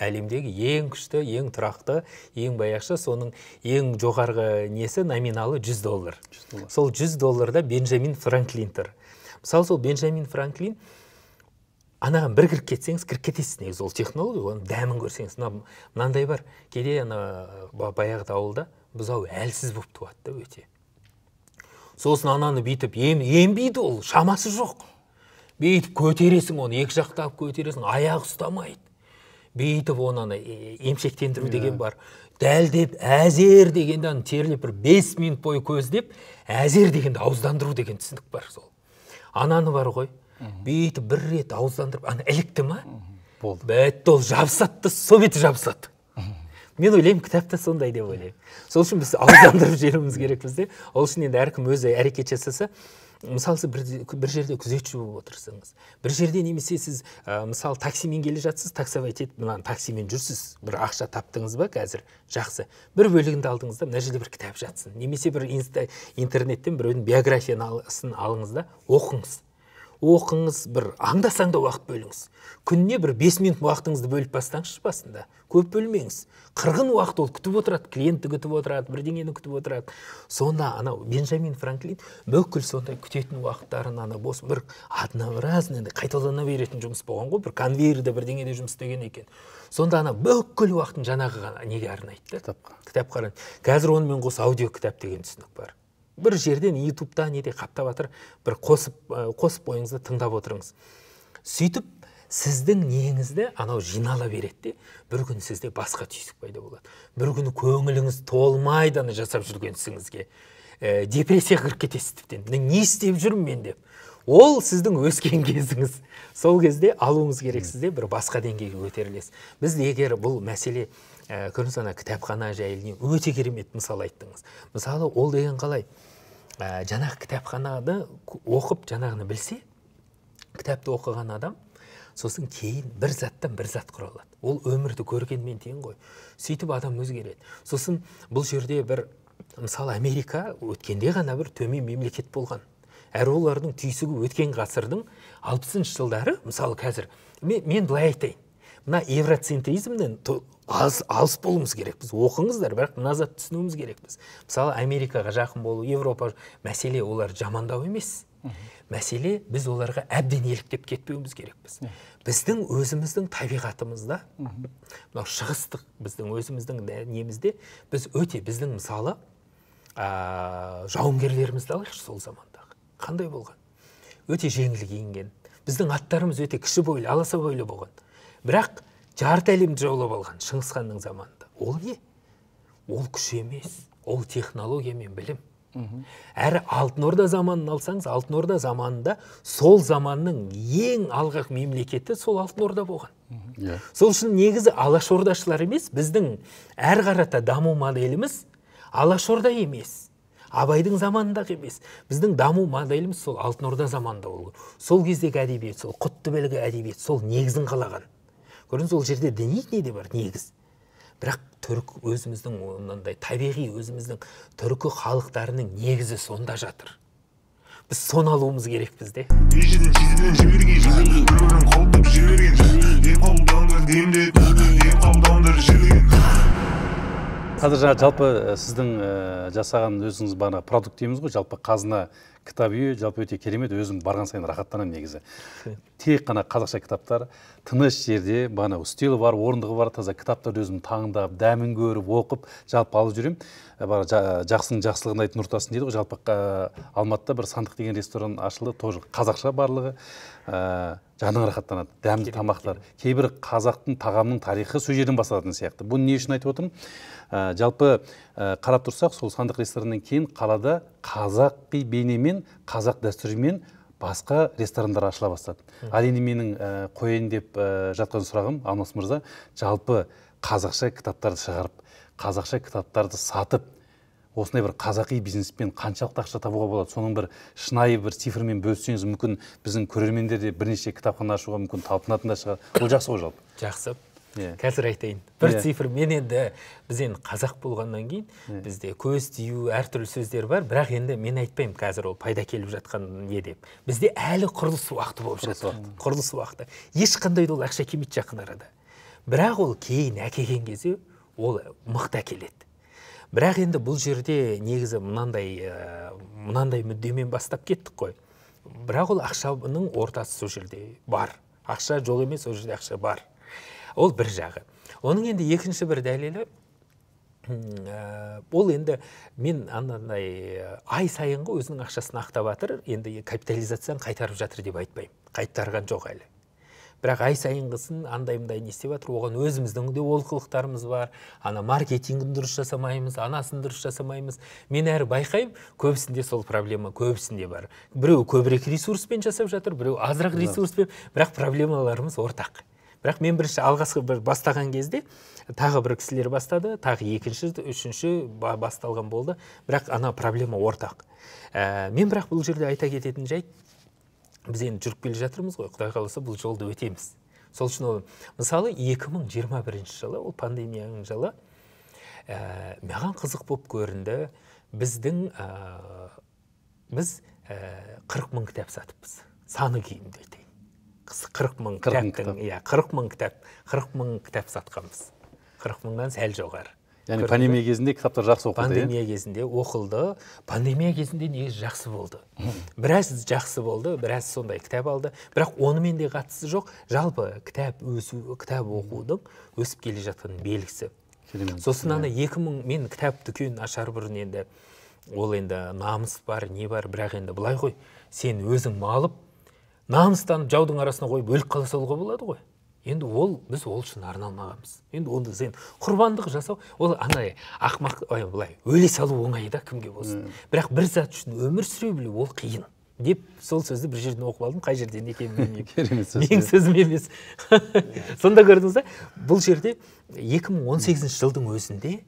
әлемдегі ең күшті, ең тұрақты, ең баяқша, соның ең жоғарғы несі номиналы $100. Сол $100 Бенджамин Франклин тұр. Мысалы, сол Бенджамин Франклин анаған бір кіріп кетсеңіз, кіріп кетесіз негізі, ол технология, оның дәмін көрсеңіз. Мынандай бар, кейде баяғыда ауылда бұзау әлсіз болып туады өте. Сосын ананы бүйтіп ембейді, ол шамасы жоқ. Бүйтіп көтересің оны, екі жақтап көтересің, аяғы ұстамайды. Бүйтіп оны емшектендіру деген бар. Дәлдеп, әзер дегенде терлеп бір 5 минут бойы көздеп, әзер дегенде ауыздандыру деген түсінік бар сол. Ананы бар ғой. Бүйтіп бір рет ауыздандырып, ілікті ма? Болды. Бәтті ол жабысатты, сол беті жабысатты. Мен ойлаймын, кітапта сондай деп ойлаймын. Сол үшін біз ауыздандырып жеріміз керекпіз де. Ол үшін енді әркім өзі әрекет жасаса, мысалы бір жерде күзетші болып отырсаңыз, бір жерде немесе сіз мысалы таксимен келе жатсыз, таксовый етеді, мынаны таксимен жүрсіз, бір ақша таптыңыз ба қазір, жақсы. Бір бөлігінде алдыңыз да, мына жерде бір кітап жатсын. Немесе бір интернеттен біреудің биографиясын алыңыз да, оқыңыз, бір аңдасаң да уақыт бөліңіз. Күніне бір 5 минут уақытыңызды бөліп бастаңызшы басында. Көп бөлмеңіз. 40 уақыт ол күтіп отырады, клиентті күтіп отырады, бірдеңені күтіп отырады. Сонда Бенджамин Франклин бүкіл сондай күтетін уақыттарын бос бір однообразный қайталана беретін жұмыс болған ғой, бір конвейерде бірдеңеде жұмыс істеген екен. Сонда бүкіл уақытын жаңағы неге арнайды да? Кітап қарайды. Қазір онымен қоса аудио кітап деген түсінік бар. Бір жерден ютубта неде қаптап жатыр, бір қосып бойыңызды тыңдап отырыңыз. Сөйтіп сіздің неңізді жинала береді, бір күн сізде басқа түйсік пайда болады. Бір күні көңіліңіз толмайды жасап жүрген ісіңізге. Депрессия кіріп кетесіз тіптен. Не істеп жүрмін мен деп. Ол сіздің өскен кезіңіз. Сол кезде алуыңыз керексізде бір басқа деңгейге көтерілесіз. Біз егер бұл мәселе көріңіз, кітапхана жайлы өте керемет мысал айттыңыз. Мысалы, ол деген қалай? Жаңағы кітапханады оқып, жаңағыны білсе, кітапты оқыған адам, сосын кейін бір заттан бір зат құралады. Ол өмірді көргенмен тең ғой. Сөйтіп адам өзгереді. Сосын бұл жерде бір, мысалы, Америка өткенде ғана бір төмен мемлекет болған. Әрі олардың түйсігі өткен ғасырдың 60-шы жылдары, мысалы қазір, мен былай айтайын. Мына евроцентризмнен алыс болуымыз керек. Біз оқыңыздар, бірақ мына зат түсінуіміз керек біз. Мысалы, Америкаға жақын болу, Европа мәселе олар жамандау емес. Мәселе біз оларға әбден еліктеп кетпеуіміз керекпіз. Біздің өзіміздің табиғатымызда, шығыстық біздің өзіміздің немізде, біз өте біздің мысалы жауынгерлерімізді алайықшы сол замандағы. Қандай болған? Өте жеңіл киінген. Біздің аттарымыз өте кіші бойлы, аласа бойлы болған. Бірақ жарты әлемді жаулап алған Шыңғысханның заманында. Ол не? Ол күш емес, ол технология мен білім. Әрі Алтын Орда заманын алсаңыз, Алтын Орда заманында сол заманның ең алғақ мемлекеті сол Алтын Орда болған. Сол үшін негізі Алашордашылар емес, біздің әр қарата даму моделіміз Алашорда емес. Абайдың заманындағы емес. Біздің даму моделіміз сол Алтын Орда заманында болған. Сол кездегі әдебиет, сол Құттыбелгі әдебиет, сол негізін қалаған. Көрдіңіз, ол жерде діни не де бар, негіз. Бірақ түркі өзіміздің ондай табиғи өзіміздің түркі халықтарының негізі сонда жатыр. Біз соны алуымыз керек бізде. Қазір жалпы сіздің жасаған өзіңіз бағана продукт дейміз ғой, жалпы қазына кітап үйі жалпы өте керемет, өзім барған сайын рахаттанамын негізі. Тек қана қазақша кітаптар, тыныш жерде, бағана үстелі бар, орындығы бар, таза кітаптарды өзім таңдап, дәмін көріп, оқып, жалпы алып жүрем. Жақсының жақсылығын айт нұртасын дейді ғой, жалпы Алматыда бір Сандық деген ресторан ашылды, тоже қазақша барлығы. Жаның рахаттанады, дәмді тамақтар. Кейбір қазақтың тағамның тарихы сол жерден басталатын сияқты. Бұны не үшін айтып отырмын? Жалпы қарап тұрсақ, сол Сандық рестораннан кейін қалада қазақи бейнемен, қазақ дәстүрімен басқа ресторандар ашыла бастады. Ал енді менің қояйын деп жатқан сұрағым, Алмас мырза, жалпы қазақша кітаптарды шығарып, қазақша кітаптарды сатып, осындай бір қазақи бизнеспен қаншалықты ақша табуға болады? Соның бір шынайы бір цифрмен бөліссеңіз, мүмкін біздің көрермендер де бірнеше кітапхана ашуға мүмкін талпынатын да шығар. Ол жақсы ғой жалпы. Жақсы. Қазір айтайын. Бір цифр, мен енді біз енді қазақ болғаннан кейін бізде көз тию әртүрлі сөздер бар, бірақ енді мен айтпаймын қазір ол пайда келіп жатқан не деп. Бізде әлі құрылыс уақыты болып жатыр. Құрылыс уақыты. Ешқандай да ол ақша келмейді жақын арада. Бірақ ол кейін әкелген кезде ол мықты әкеледі. Бірақ енді бұл жерде негізі мынандай мүддемен бастап кеттік қой. Бірақ ол ақшаның ортасы сол жерде бар. Ақша жоқ емес, сол жерде ақша бар. Ол бір жағы. Оның енді екінші бір дәлелі, ол енді мен ай сайынғы өзінің ақшасын ақтап жатыр, енді капитализацияны қайтарып жатыр деп айтпаймын. Қайтарған жоқ әлі. Бірақ ай сайынғысын андай-мындай не істеп жатыр, оған өзіміздің де олқылықтарымыз бар. Ана маркетингін дұрыс жасамаймыз, анасын дұрыс жасамаймыз. Мен әрі байқаймын, көбісінде сол проблема көбісінде бар. Біреу көбірек ресурспен жасап жатыр, біреу азырақ ресурспен, бірақ проблемаларымыз ортақ. Бірақ мен бірінші алғашқы бастаған кезде тағы бір кісілер бастады, тағы екінші, үшінші басталған болды, бірақ ана проблема ортақ. Мен бірақ бұл жерде айта кететін жайт, біз енді жүріп келе жатырмыз ғой, Құдай қаласа бұл жолды өтеміз. Сол үшін ол, мысалы 2021 жылы, ол пандемияның жылы, маған қызық болып көрінді, біз 40 мың кітап сатыппыз. Саны күйінде айтайын. 40 мың кітап сатқанбыз. 40 мыңнан сәл жоғары. Яғни пандемия кезінде кітаптар жақсы оқылды. Пандемия кезінде оқылды. Пандемия кезінде негізі жақсы болды. Біраз жақсы болды, біраз сондай кітап алды. Бірақ онымен де қатысы жоқ. Жалпы кітап оқудың өсіп келе жатқан белгісі. Сосын ана 2000 мен кітап дүкен ашар бұрын енді ол енді намыс бар, не бар, бірақ енді былай ғой, сен өзің алып, намыстанып жаудың арасына қойып өліп қала салуға болады ғой. Енді біз ол үшін арналмағанбыз. Енді онда сен құрбандық жасау, ол андай ақмақ, былай өле салу оңай да кімге болсын. Бірақ бір зат үшін өмір сүре білу ол қиын. Деп сол сөзді бір жерден оқып алдым, қай жерден екенін білмеймін. Менің сөзім емес. Сонда көрдіңіз ба? Бұл жерде 2018 жылдың өзінде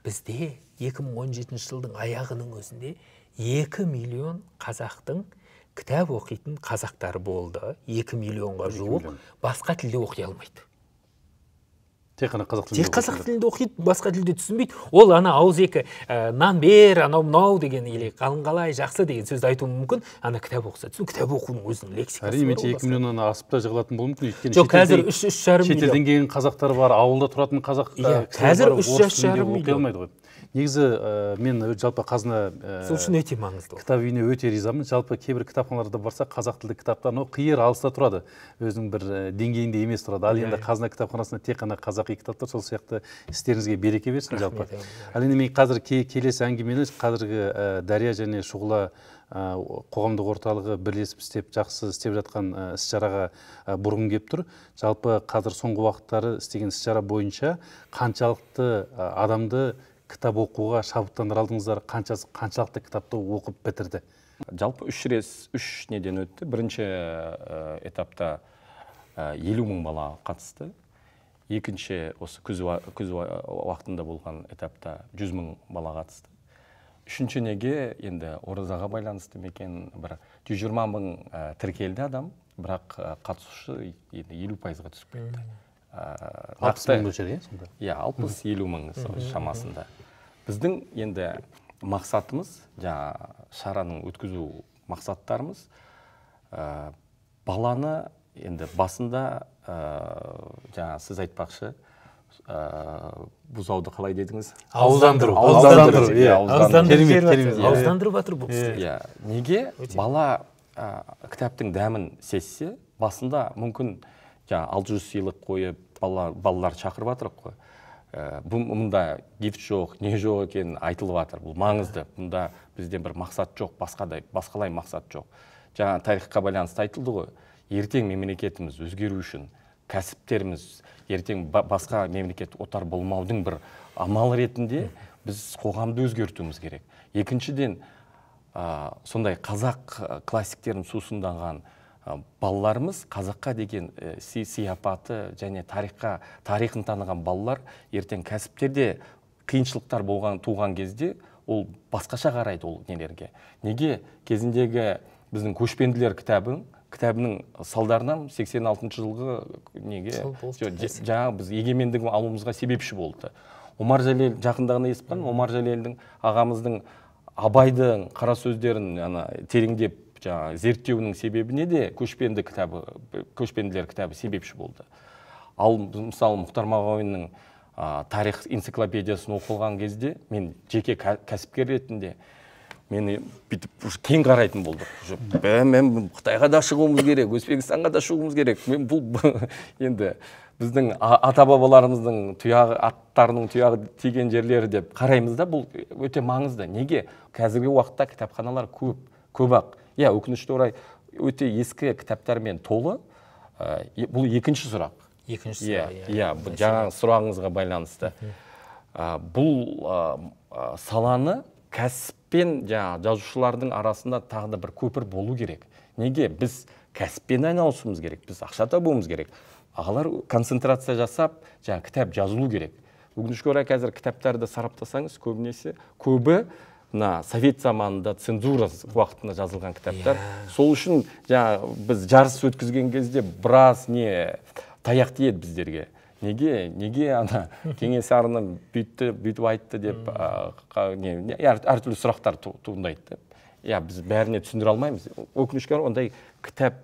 бізде 2017 жылдың аяғының өзінде 2 миллион қазақтың кітап оқитын қазақтар болды. 2 миллионға жуық басқа тілде оқи алмайды. Тек қана қазақ тілінде оқиды, басқа тілде түсінбейді. Ол ана ауызекі нан бер, анау-мынау деген или қалың қалай жақсы деген сөзді айтуы мүмкін. Ана кітап оқыса түсін, кітап оқудың өзінің лексикасы бар. Әрине, 2 миллионнан асып та жығылатын болуы мүмкін. Өйткені жоқ, қазір 3,5 миллион. Шетелден келген қазақтар бар, ауылда тұратын қазақ қазір 3,5 миллион. Негізі мен жалпы қазына сол үшін өте маңызды. Кітап үйіне өте ризамын. Жалпы кейбір кітапханаларда барса, қазақ тілді кітаптар қиыр алыста тұрады. Өзінің бір деңгейінде емес тұрады. Ал енді қазына кітапханасында тек қана қазақи кітаптар, сол сияқты істеріңізге береке берсін жалпы. Ал енді мен қазір келесі әңгімені қазіргі Дария және Шұғыла қоғамдық орталығы бірлесіп жақсы істеп жатқан іс-шараға бұрын кеп тұр. Жалпы қазір соңғы уақыттары істеген іс-шара бойынша қаншалықты адамды кітап оқуға шабыттандыра алдыңыздар, қаншалықты кітапты оқып бітірді? Жалпы 3 неден өтті. Бірінші этапта 50 мың бала қатысты. Екінші осы күз уақытында болған этапта 100 мың бала қатысты. Үшінші неге енді оразаға байланысты мекен бір 120 мың тіркелді адам, бірақ қатысушы 50%-ға түсіп кетті. 60 мың мөлшері, сонда? Иә, 60-50 мың шамасында. Біздің енді мақсатымыз, шараның өткізу мақсаттарымыз, баланы енді басында, сіз айтпақшы, бұзауды қалай дедіңіз? Ауыздандыру. Ауыздандырып жатыр бұл кісілер. Неге бала кітаптың дәмін сезсе, басында мүмкін 600 сыйлық қойып, балалар шақырып жатырық қой. Мұнда гифт жоқ, не жоқ екенін айтылып жатыр. Бұл маңызды. Мұнда бізде бір мақсат жоқ, басқалай мақсат жоқ. Жаңа тарихқа байланысты айтылды ғой. Ертең мемлекетіміз өзгеру үшін, кәсіптеріміз ертең басқа мемлекет отар болмаудың бір амал ретінде біз қоғамды өзгертуіміз керек. Екіншіден, сондай қазақ классиктерін сусындаған балаларымыз, қазаққа деген сияпаты және тарихын таныған балалар ертең кәсіптерде қиыншылықтар туған кезде ол басқаша қарайды ол нелерге. Неге кезіндегі біздің көшпенділер кітабының салдарынан 86 жылғы жаңа біз егемендігін алуымызға себепші болды. Омар Жәлел жақындағына естіппін, Омар Жәлелдің ағамыздың Абайдың қара сөздерін тереңдеп зерттеуінің себебіне де көшпенділер кітабы себепші болды. Ал мысалы Мұхтар Мағауиннің тарих энциклопедиясын оқылған кезде мен жеке кәсіпкер ретінде мені кең қарайтын болдық. Мен Қытайға да шығуымыз керек, Өзбекстанға да шығуымыз керек. Мен бұл енді біздің ата-бабаларымыздың аттарының тұяғы тиген жерлері деп қараймыз да, бұл өте маңызды. Неге? Қазіргі уақытта кітапханалар көп-ақ. Өкінішті орай өте ескі кітаптармен толы. Бұл екінші сұрақ. Жаңа сұрағыңызға байланысты. Бұл саланы кәсіппен жазушылардың арасында тағы да бір көпір болу керек. Неге? Біз кәсіппен айналысуымыз керек, біз ақша табуымыз керек. Ағалар концентрация жасап, кітап жазылу керек. Өкінішке орай қазір кітаптарды сараптасаңыз, көбі совет заманында цензура уақытында жазылған кітаптар. Сол үшін біз жарыс өткізген кезде біраз таяқ тиеді біздерге. Неге Кенесарының бүйтіп айтты деп әртүрлі сұрақтар туындайды. Біз бәріне түсіндіре алмаймыз. Өкінішке орай ондай кітап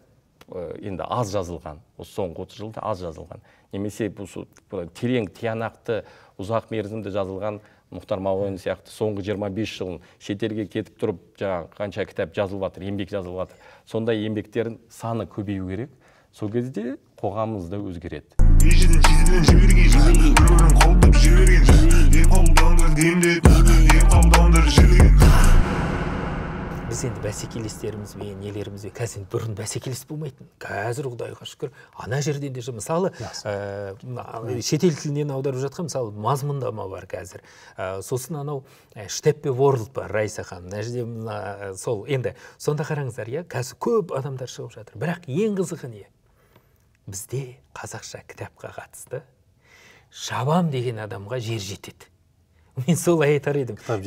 енді аз жазылған, осы соңғы 30 жылда аз жазылған. Немесе терең, тиянақты, ұзақ мерзімді жазылған Мұхтар Мағауин сияқты соңғы 25 жылын шетелге кетіп тұрып, қанша кітап жазылып жатыр, еңбек жазылып жатыр. Сондай еңбектердің саны көбею керек. Сол кезде қоғамымыз да өзгереді. Біз енді бәсекелестерімізбен, нелерімізбен, қазір бұрын бәсекелес болмайтын. Қазір Құдайға шүкір, ана жерден де мысалы, шетел тілінен аударып жатқан, мысалы, мазмұндама бар қазір. Сосын анау Штеппе Ворлд бар, Райса ханым. Сол, енді, сонда қараңыздар, қазір көп адамдар шығып жатыр. Бірақ ең қызығы не? Бізде қазақша кітапқа қатысты Шабам деген адамға жер жетеді. Мен сол айтар едім. Кітап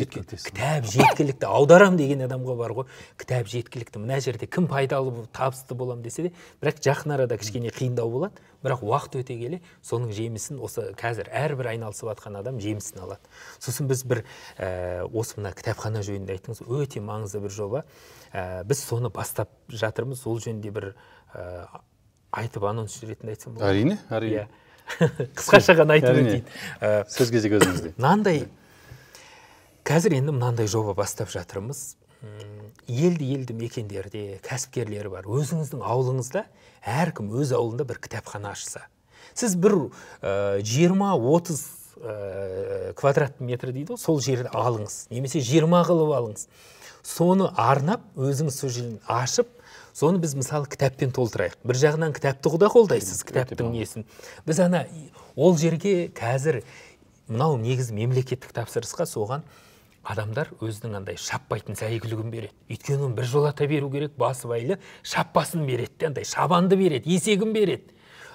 жеткілікті. Аударам деген адамға бар ғой. Кітап жеткілікті. Мына жерде кім пайдалы табысты болам десе де, бірақ жақын арада кішкене қиындау болады. Бірақ уақыт өте келе, соның жемісін осы қазір әрбір айналысып жатқан адам жемісін алады. Сосын біз бір осы мына кітапхана жөнінде айттыңыз, өте маңызды бір жоба. Біз соны бастап жатырмыз. Сол жөнінде бір айтып анонс ретінде айтсам болады. Әрине. Қысқаша ғана айтып өтейін. Сөз кезек өзіңізде. Мынандай қазір енді мынандай жоба бастап жатырмыз. Елді мекендерде кәсіпкерлері бар. Өзіңіздің ауылыңызда әркім өз ауылында бір кітапхана ашса. Сіз бір 20-30 квадрат метр дейді, сол жерді алыңыз. Немесе 20 қылып алыңыз. Соны арнап, өзіңіз сол жерін ашып, соны біз мысалы кітаппен толтырайық. Бір жағынан кітапты құда қолдайсыз, кітаптың несін. Біз ол жерге қазір мынау негізі мемлекеттік тапсырысқа соған адамдар өзінің андай шаппайтын сәйгүлігін береді. Өйткені бір жолата беру керек, басы байлы шаппасын береді, андай шабанды береді, есегін береді.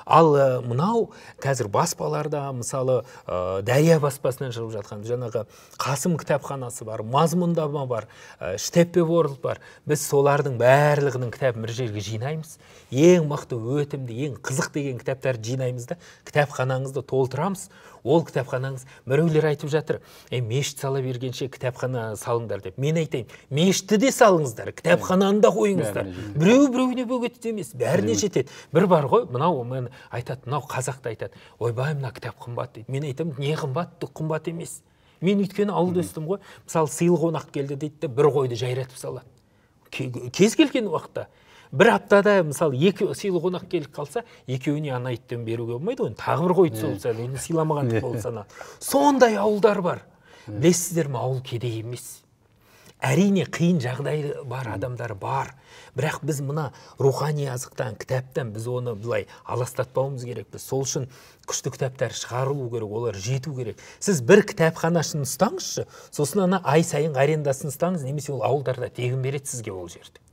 Ал мынау қазір баспаларда, мысалы, Дария баспасынан шығып жатқан жаңағы Қасым кітапханасы бар, Мазмұндама бар, Штеппе Ворлд бар. Біз солардың барлығының кітабын бір жерге жинаймыз. Ең мықты, өтімді, ең қызық деген кітаптарды жинаймыз да, кітапханаңызды толтырамыз. Ол кітапханаңыз, біреулер айтып жатыр, мешіт сала бергенше кітапхана салыңдар деп. Мен айтайын, мешітті де салыңыздар, кітапхананы да қойыңыздар. Біреуіне бөгетті емес, бәріне жетеді. Бір бар ғой, мынау мен айтады, мынау қазақта айтады, ойбай, мына кітап қымбат дейді. Мен айтамын, не қымбат, қымбат емес. Мен өйткені ауылда өстім ғой, мысалы, сыйлы қонақ келді дейді, бір қойды жайратып салады. Кез келген уақытта. Бір аптада, мысалы, екі сыйлы қонақ келіп қалса, екеуіне ана иттен беруге болмайды ғой. Тағы бір қойды солса, оны сыйламағандық болып саналады. Сондай ауылдар бар. Білесіздер ме, ауыл кедей емес. Әрине қиын жағдай бар, адамдар бар. Бірақ біз мына рухани азықтан, кітаптан біз оны былай аластатпауымыз керекпіз. Сол үшін күшті кітаптар шығарылу керек, олар жету керек. Сіз бір кітапханашын ұстаңызшы, сосын ана ай сайын арендасын ұстаңыз, немесе ол ауылдарда тегін береді сізге ол жерді.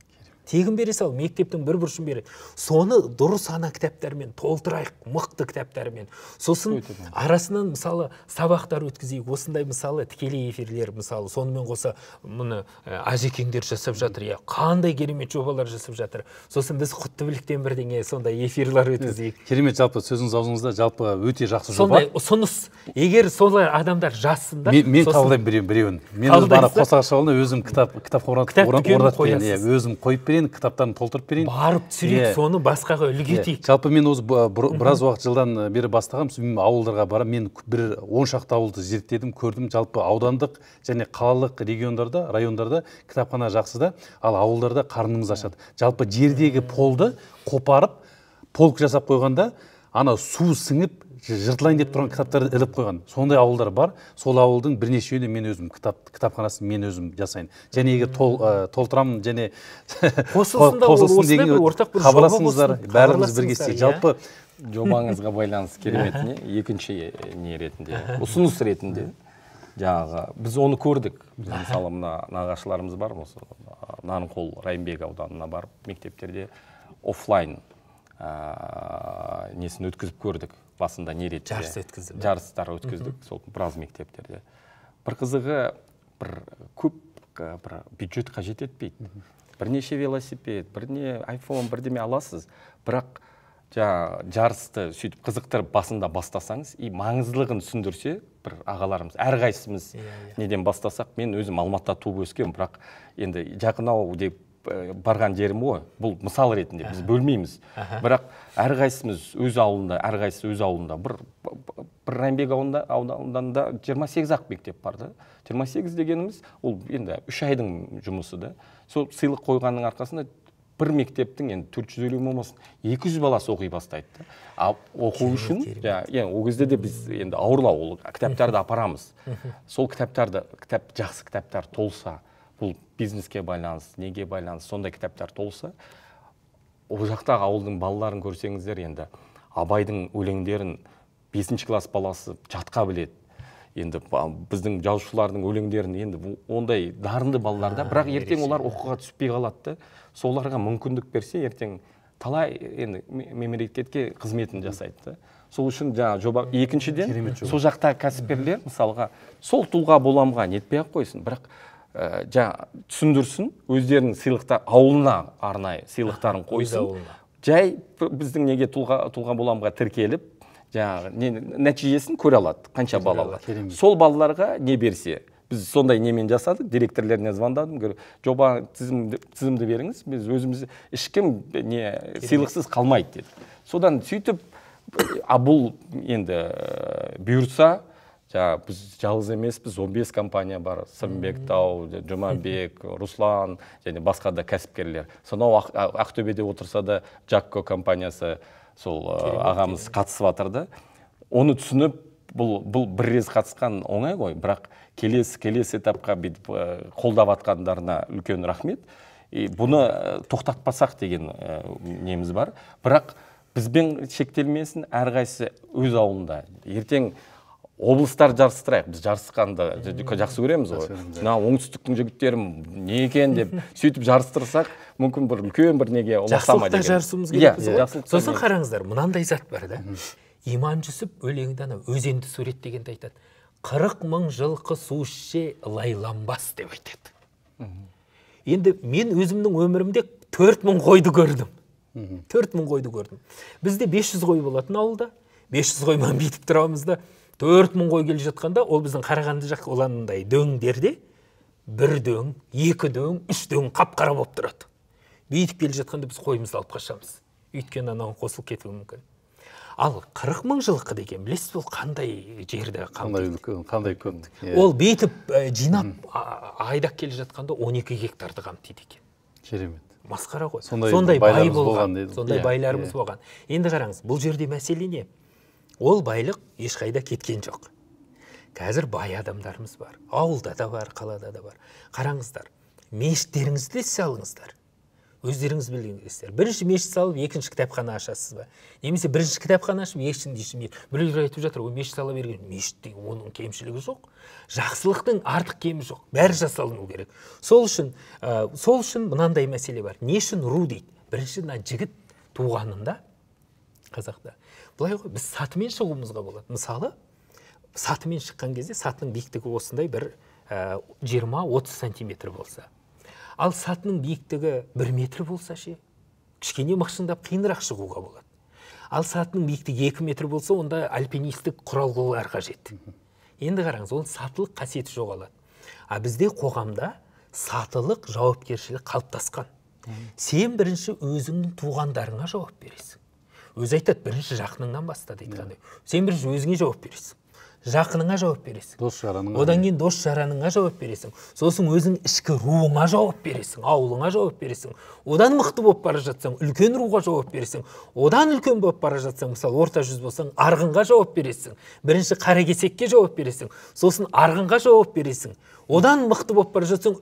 Тегін бере сал, мектептің бір бұрышын береді. Соны дұрыс ана кітаптармен толтырайық, мықты кітаптармен. Сосын арасынан мысалы сабақтар өткізейік. Осындай мысалы тікелей эфирлер, мысалы сонымен қоса мұны ажекеңдер жасап жатыр. Қандай керемет жобалар жасап жатыр. Сосын біз Құттыбіліктен бірдеңе сондай эфирлар өткізейік. Керемет, жалпы сөзіңіз аузыңызда, жалпы өте жақсы жоба. Сондай ұсыныс. Егер солай адамдар жазсында, мен қабылдаймын біреуін. Мен бана Қосағаш ауылына өзім кітап өзім қойып кітаптарын толтырып берейін. Барып түсірейік, соны басқаға үлгі етейік. Жалпы мен осы біраз уақыт жылдан бері бастағам, ауылдарға барам. Мен бір 10 шақты ауылды зерттедім, көрдім. Жалпы аудандық және қалалық региондарда, райондарда кітапхана жақсы да, ал ауылдарда қарнымыз ашады. Жалпы жердегі полды қопарып, полк жасап қойғанда, ана су сіңіп, жыртылайын деп тұрған кітаптарды іліп қойған. Сондай ауылдар бар. Сол ауылдың бірнешеуіне мен өзім кітапханасын мен өзім жасайын. Және егер толтырамын және қосылсын деген хабарласыңыздар, бәріміз бірге істейік. Жалпы жобаңызға байланысты кереметіне екінші не ретінде, ұсыныс ретінде жаңағы біз оны көрдік. Мысалы мына нағашыларымыз бар, осы Нарынқол Райымбек ауданына барып мектептерде офлайн несін өткізіп көрдік. Басында не ретінде жарыстар өткіздік, сол біраз мектептерде. Бір қызығы, бір көп бір бюджет қажет етпейді. Бірнеше велосипед, бірне iPhone, бірдеме аласыз. Бірақ жарысты сөйтіп қызықтырып басында бастасаңыз, маңыздылығын түсіндірсе, бір ағаларымыз, әрқайсымыз неден бастасақ, мен өзім Алматыда туып өскен, бірақ енді жақынау деп барған жерім ғой, бұл мысал ретінде біз бөлмейміз. Бірақ әрқайсымыз өз ауылында, бір Райымбек ауданында 28-ақ мектеп барды. 28 дегеніміз, ол енді 3 айдың жұмысы да. Сол сыйлық қойғанның арқасында бір мектептің енді 450 болмасын, 200 баласы оқи бастайды. Оқу үшін, ол кезде де біз енді ауырлау, кітаптарды апарамыз. Сол жақсы кітаптар толса, бұл бизнеске байланысты, неге байланысты, сондай кітаптар толса, ол жақтағы ауылдың балаларын көрсеңіздер, енді Абайдың өлеңдерін 5 класс баласы жатқа біледі. Енді біздің жазушылардың өлеңдерін енді ондай дарынды балаларда, бірақ ертең олар оқуға түспей қалады. Соларға мүмкіндік берсе, ертең талай енді мемлекетке қызметін жасайды. Сол үшін жоба екіншіден, сол жақтағы кәсіпкерлер мысалға сол тұлға боламға нетпей-ақ қойсын, бірақ түсіндірсін, өздерінің сыйлықтар, ауылына арнайы сыйлықтарын қойсын. Жай біздің неге тұлға боламға тіркеліп, нәтижесін көре алады, қанша балалар. Сол балаларға не берсе, біз сондай немен жасадық, директорлеріне звондадым, жоба тізімді беріңіз, біз өзіміз ешкім сыйлықсыз қалмайды деді. Содан сөйтіп, бұл енді бұйыртса, біз жалғыз емес, біз 15 компания бар, Сымбектау, Жұмабек, Руслан, және басқа да кәсіпкерлер. Сонау Ақтөбеде отырса да Джакко компаниясы сол ағамыз қатысып атырды. Оны түсініп, бұл бір рез қатысқан оңай ғой, бірақ келесі этапқа қолдап атқандарына үлкен рахмет. Бұны тоқтатпасақ деген неміз бар. Бірақ бізбен шектелмесін, әрқайсысы өз ауылында. Ертең облыстар жарыстырайық, біз жарысқанды жақсы көреміз ғой. Мына оңтүстіктің жігіттері не екен деп сөйтіп жарыстырсақ, мүмкін бір үлкен бір неге ұласама деген. Жақсылықта жарысуымыз керек. Сосын қараңыздар, мынандай зат бар да. Иман Жүсіп өлеңінде ана өзенді сурет дегенде айтады. 40 000 жылқы су ішсе лайланбас деп айтады. Енді мен өзімнің өмірімде 4000 қойды көрдім. 4000 қойды көрдім. Бізде 500 қой болатын ауылда. 500 қоймен бүйтіп тұрамыз да 4000 қой келе жатқанда, ол біздің Қарағанды жақ оландай дөңдерде 1 дөң, 2 дөң, 3 дөң қап-қара болып тұрады. Бүйтіп келе жатқанда біз қойымызды алып қашамыз. Өйткені анаған қосылып кетуі мүмкін. Ал 40 000 жылқы деген, білесіз, ол қандай жерді қамтиды? Қандай көп. Ол бүйтіп жинап айдап келе жатқанда 12 гектарды қамтиды екен. Керемет. Масқара ғой. Сондай бай болған, сондай байларымыз болған. Енді қараңыз, бұл жерде мәселе не? Ол байлық ешқайда кеткен жоқ. Қазір бай адамдарымыз бар. Ауылда да бар, қалада да бар. Қараңыздар, мешіттеріңізді салыңыздар. Өздеріңіз білгендеріңіздер. Бірінші мешіт салып, екінші кітапхана ашасыз ба? Немесе бірінші кітапхана ашып, екіншісін мешіт. Біреулер айтып жатыр, ол мешіт сала берген. Мешіттің оның кемшілігі жоқ. Жақсылықтың артық кемі жоқ. Бәрі жасалыну керек. Сол үшін мынандай мәселе бар. Не үшін ру дейді? Бірінші жігіт туғанында қазақта. Былай ғой, біз сатымен шығуымызға болады. Мысалы, сатымен шыққан кезде сатының биіктігі осындай бір 20-30 сантиметр болса. Ал сатының биіктігі 1 метр болса ше, кішкене мықшыңдап қиынырақ шығуға болады. Ал сатының биіктігі 2 метр болса, онда альпинистік құралғылар қажет. Енді қараңыз, оның сатылық қасиеті жоғалады. А бізде қоғамда сатылық жауапкершілік қалыптасқан. Сен бірінші өзіңнің туғандарыңа жауап бересің. Өзі айтады, бірінші жақыныңнан баста дейді қандай. Сен бірінші өзіңе жауап бересің. Жақыныңа жауап бересің. Одан кейін дос жараныңа жауап бересің. Сосын өзің ішкі руыңа жауап бересің, ауылыңа жауап бересің. Одан мықты болып бара жатсаң, үлкен руға жауап бересің. Одан үлкен болып бара жатсаң, мысалы, орта жүз болсаң, арғынға жауап бересің. Бірінші қаракесекке жауап бересің. Сосын арғынға жауап бересің. Одан мықты болып бара жатсаң,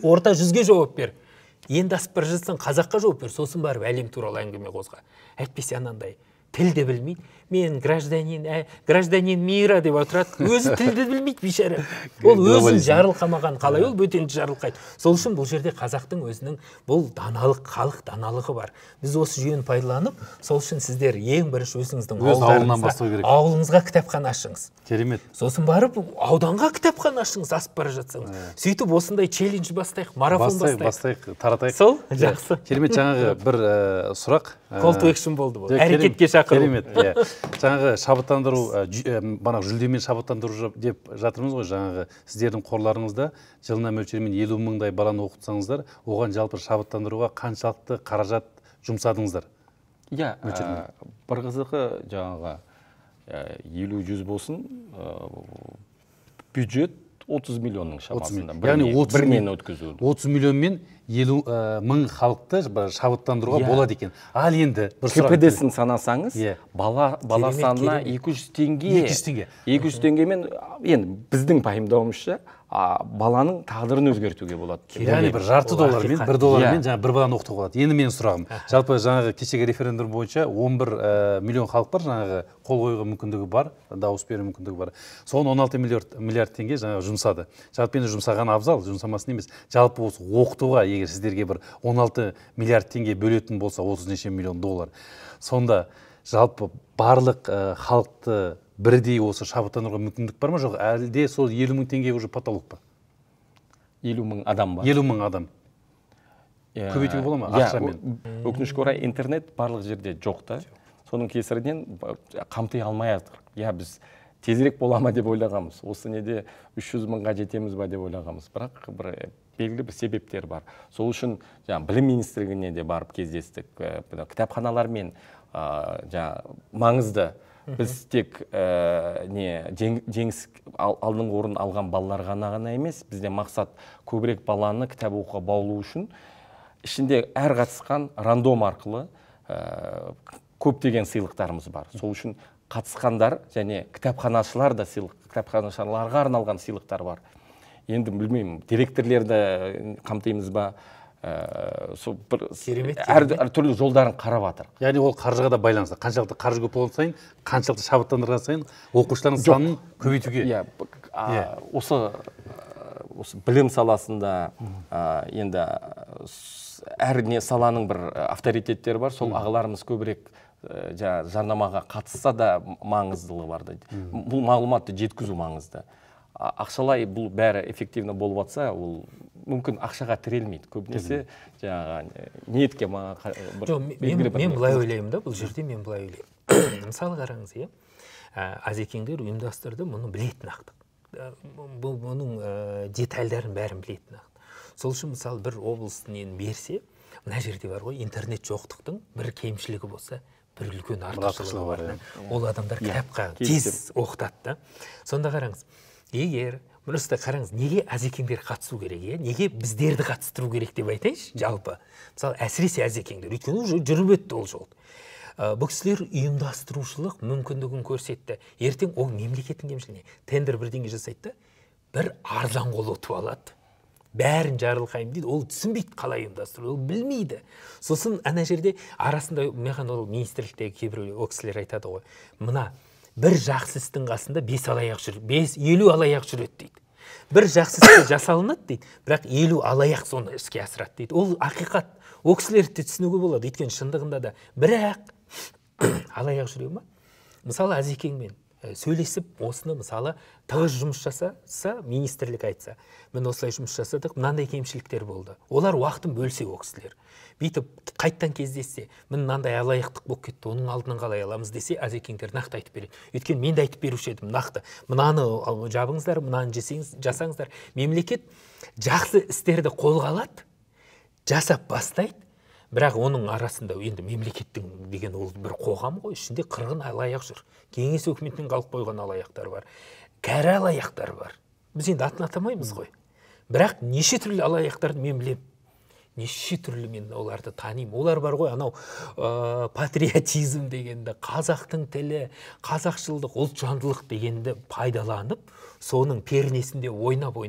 орта жүзге жауап бер. Енді асып бара жатсаң, қазаққа жауап бер. Сосын барып әлем туралы әңгіме қозға. Әйтпесе анандай тілді білмейді. Мен гражданин мира деп отырады. Өзі тілді білмейді, бейшара. Ол өзін жарылқамаған, қалай ол бөтенді жарылқайды. Сол үшін бұл жерде қазақтың өзінің бұл даналық, халық даналығы бар. Біз осы жүйені пайдаланып, сол үшін сіздер ең бірінші өзіңіздің ауылыңызға кітапхана ашыңыз. Керемет. Сосын барып ауданға кітапхана ашыңыз, асып бара жатсаңыз. Сөйтіп осындай челлендж бастайық, марафон бастайық, таратайық. Сол, жақсы. Керемет, жаңағы бір сұрақ. Call to action болды бұл. Әрекетке шақыру. Керемет. Жаңағы шабыттандыру, жүлдемен шабыттандыру деп жатырмыз ғой, жаңағы сіздердің қорларыңызда жылына мөлшермен 50 000-дай баланы оқытсаңыздар, оған жалпы шабыттандыруға қаншалықты қаражат жұмсадыңыздар? Иә, бір қызығы жаңағы 50-100 болсын, бюджет 30 миллионның шамасында. Яғни 30 миллионмен 50 000 халықты шабыттандыруға болады екен. Ал енді КПД-сін санасаңыз, бала санына 200 теңге. 200 теңгемен, енді біздің пайымдауымызша, баланың тағдырын өзгертуге болады. Яғни бір $0,5 $1 жаңа бір баланы оқытуға болады. Енді менің сұрағым. Жалпы жаңағы кешегі референдум бойынша 11 миллион халық бар, жаңағы қол қоюға мүмкіндігі бар, дауыс беру мүмкіндігі бар. Соны 16 миллиард теңге жаңағы жұмсады. Жалпы енді жұмсаған абзал, жұмсамасын емес. Жалпы осы оқытуға егер сіздерге бір 16 миллиард теңге бөлетін болса, 30 неше миллион доллар. Сонда жалпы барлық халықты бірдей осы шабыттандыруға мүмкіндік бар ма, жоқ, әлде сол 50 000 теңге уже потолок па? 50 000 адам бар. 50 000 адам. Көбейтуге бола ма? Ақшамен. Өкінішке орай интернет барлық жерде жоқ та. Соның кесірінен қамти алмай жатыр. Біз тезірек бола ма деп ойлағанбыз. Осы неде 300 000-ға жетеміз ба деп ойлағанбыз. Бірақ бір белгілі бір себептер бар. Сол үшін білім министрлігіне де барып кездестік. Кітапханалармен маңызды. Біз тек жеңіс алдыңғы орын алған балаларға ғана емес, бізде мақсат көбірек баланы кітап оқуға баулу үшін ішінде әр қатысқан рандом арқылы көптеген сыйлықтарымыз бар. Сол үшін қатысқандар және кітапханашылар да кітапханашыларға арналған сыйлықтар бар. Енді білмеймін, директорлерді қамтимыз ба, сол бір Керемет, әртүрлі жолдарын қарап жатыр. Яғни ол қаржыға да байланысты. Қаншалықты қаржы көп болған сайын, қаншалықты шабыттандырған сайын оқушылардың санын көбейтуге. Осы білім саласында енді әр не саланың бір авторитеттері бар. Сол ағаларымыз көбірек жарнамаға қатысса да маңыздылығы бар дейді. Бұл мағлұматты жеткізу маңызды. Ақшалай бұл бәрі эффективно болып жатса, ол мүмкін ақшаға тірелмейді. Көбінесе жаңағы ниетке мен былай ойлаймын да, бұл жерде мен былай ойлаймын. Мысалы қараңыз, Азекеңдер ұйымдастырды, мұны білетін ақтық. Бұның детальдарын бәрін білетін ақтық. Сол үшін мысалы бір облыстың ені берсе, мына жерде бар ғой, интернет жоқтықтың бір кемшілігі болса, бір үлкен артықшылығы бар. Ол адамдар кітапқа тез оқытады. Сонда қараңыз, егер Мұнысты қараңыз, неге Азекеңдер қатысу керек, неге біздерді қатыстыру керек деп айтайыншы, жалпы. Мысалы, әсіресе Азекеңдер, өйткені жүріп өтті ол жол. Бұл кісілер ұйымдастырушылық мүмкіндігін көрсетті. Ертең ол мемлекеттің кемшілігіне тендер бірдеңе жасайды, бір арзан қол ұтып алады. Бәрін жарылқайым дейді, ол түсінбейді қалай ұйымдастыру, ол білмейді. Сосын ана жерде арасында маған ол министрліктегі кейбір ол кісілер айтады ғой, мына бір жақсы істің қасында 50 алаяқ жүреді дейді. Бір жақсы істі жасалынады дейді, бірақ 50 алаяқ соны іске асырады дейді. Ол ақиқат. Ол кісілерді түсінуге болады, өйткені шындығында да бірақ алаяқ жүре ма? Мысалы, Азекеңмен сөйлесіп, осыны мысалы тығыз жұмыс жасаса, министрлік айтса, мен осылай жұмыс жасадық, мынандай кемшіліктер болды. Олар уақытын бөлсе ол кісілер. Бүйтіп қайттан кездессе, мен мынандай алаяқтық болып кетті, оның алдынан қалай аламыз десе, Азекеңдер нақты айтып береді. Өйткені мен де айтып беруші едім, нақты. Мынаны жабыңыздар, мынаны жасаңыздар. Мемлекет жақсы істерді қолға алады, жасап бастайды. Бірақ оның арасында енді мемлекеттің деген ол бір қоғам ғой, ішінде қырғын алаяқ жүр. Кеңес өкіметінен қалып қойған алаяқтар бар. Кәрі алаяқтар бар. Біз енді атын атамаймыз ғой. Бірақ неше түрлі алаяқтарды мен білем. Неше түрлі мен оларды танимын. Олар бар ғой, анау патриотизм дегенді, қазақтың тілі, қазақшылдық, ұлтжандылық дегенді пайдаланып, соның пернесінде ойнап,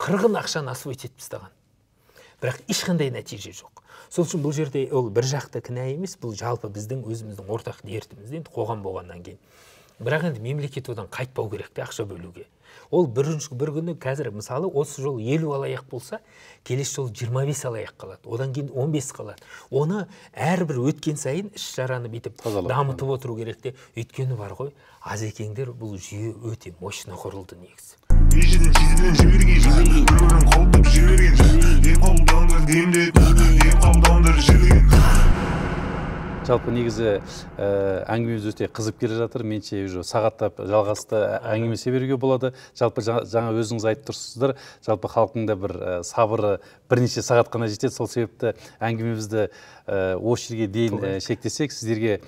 қырғын ақшаны освоить етіп тастаған. Бірақ ешқандай нәтиже жоқ. Сол үшін бұл жерде ол бір жақты кінә емес, бұл жалпы біздің өзіміздің ортақ дертіміз, енді қоғам болғаннан кейін. Бірақ енді мемлекет одан қайтпау керек те ақша бөлуге. Ол бір күні қазір мысалы осы жол 50 алаяқ болса, келесі жол 25 алаяқ қалады. Одан кейін 15 қалады. Оны әрбір өткен сайын іс-шараны бүйтіп дамытып отыру керек те. Өйткені бар ғой, Азекеңдер бұл жүйе өте мощно құрылды негізі. Жалпы негізі әңгімеміз өте қызып келе жатыр. Менше сағаттап жалғасты әңгімесе беруге болады. Жалпы жаңа өзіңіз айтып тұрсыздар. Жалпы халықтың да бір сабыры бірнеше сағат қана жетеді. Сол себепті әңгімемізді осы жерге дейін шектесек, сіздерге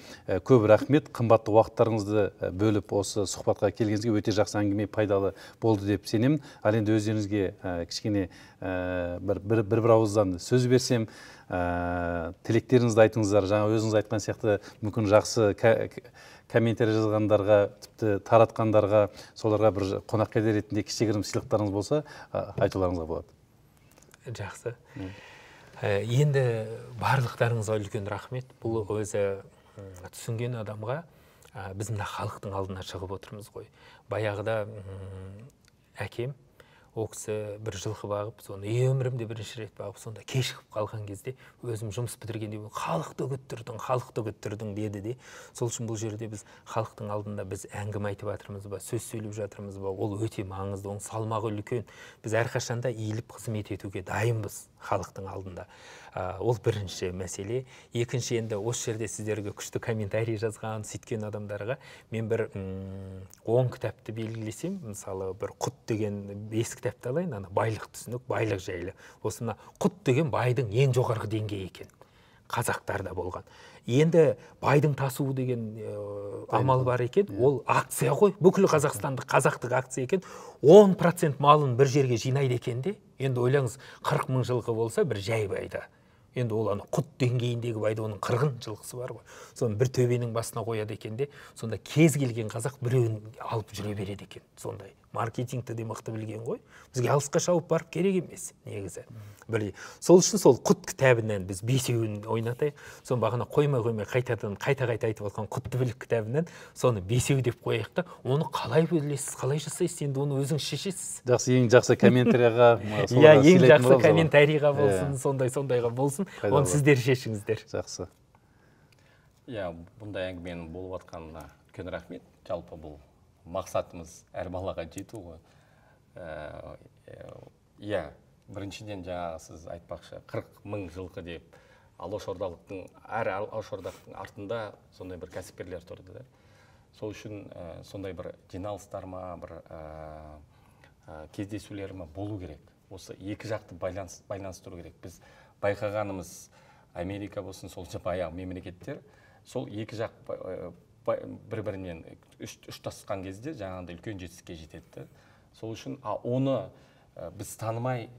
көп рахмет. Қымбатты уақыттарыңызды бөліп осы сұхбатқа келгеніңізге өте жақсы әңгіме пайдалы болды деп сенемін. Ал енді өздеріңізге кішкене бір ауыздан сөз берсем, тілектеріңізді айтыңыздар. Жаңа өзіңіз айтқан сияқты мүмкін жақсы комментарий жазғандарға, тіпті таратқандарға, соларға бір қонақкәде ретінде кішігірім сыйлықтарыңыз болса, айтуларыңызға болады. Жақсы. Енді барлықтарыңызға үлкен рахмет. Бұл өзі түсінген адамға біз мына халықтың алдына шығып отырмыз ғой. Баяғыда әкем ол кісі бір жылқы бағып, соны өмірімде бірінші рет бағып, сонда кешігіп қалған кезде өзім жұмыс бітіргенде халықты күттірдің деді де. Сол үшін бұл жерде біз халықтың алдында біз әңгіме айтып жатырмыз ба, сөз сөйлеп жатырмыз ба, ол өте маңызды, оның салмағы үлкен. Біз әрқашанда иіліп қызмет етуге дайынбыз халықтың алдында. Ол бірінші мәселе. Екінші, енді осы жерде сіздерге күшті комментарий жазған, сөйткен адамдарға мен бір 10 кітапты белгілесем, мысалы бір құт деген 5 кітапты алайын, ана байлық түсінік, байлық жайлы. Осы мына құт деген байдың ең жоғарғы деңгейі екен. Қазақтарда болған. Енді байдың тасуы деген амал бар екен, ол акция ғой, бүкіл қазақтық акция екен, 10% малын бір жерге жинайды екен де. Енді ойлаңыз, 40 мың жылқы болса бір жай байда. Енді ол ана құт деңгейіндегі байды оның 40 жылқысы бар ғой. Соны бір төбенің басына қояды екен де, сонда кез келген қазақ біреуін алып жүре береді екен. Сондай маркетингті де мықты білген ғой. Бізге алысқа шауып барып керек емес негізі. Сол үшін сол құт кітабынан біз бесеуін ойнатайық. Соны бағана қоймай қайтадан қайта айтып отқан құтты білік кітабынан соны бесеу деп қояйық та, оны қалай бөлесіз, қалай жасайсыз, енді оны өзіңіз шешесіз. Жақсы, ең жақсы комментарийға, ең жақсы комментарийға болсын, сондайға болсын. Оны сіздер шешіңіздер. Жақсы. Бұндай әңгіменің болып жатқанына үлкен рахмет. Жалпы бұл мақсатымыз әр балаға жету ғой. Біріншіден жаңағы сіз айтпақшы 40 000 жылқы деп, Алашордалықтың, әр Алашордалықтың артында сондай бір кәсіпкерлер тұрды. Сол үшін сондай бір жиналыстар ма, бір кездесулер ма болу керек. Осы екі жақты байланыстыру керек. Біз байқағанымыз Америка болсын, сол баяғы мемлекеттер, сол екі жақ бір-бірінен үштасқан кезде жаңағындай үлкен жетістікке жетеді. Сол үшін оны біз танымай,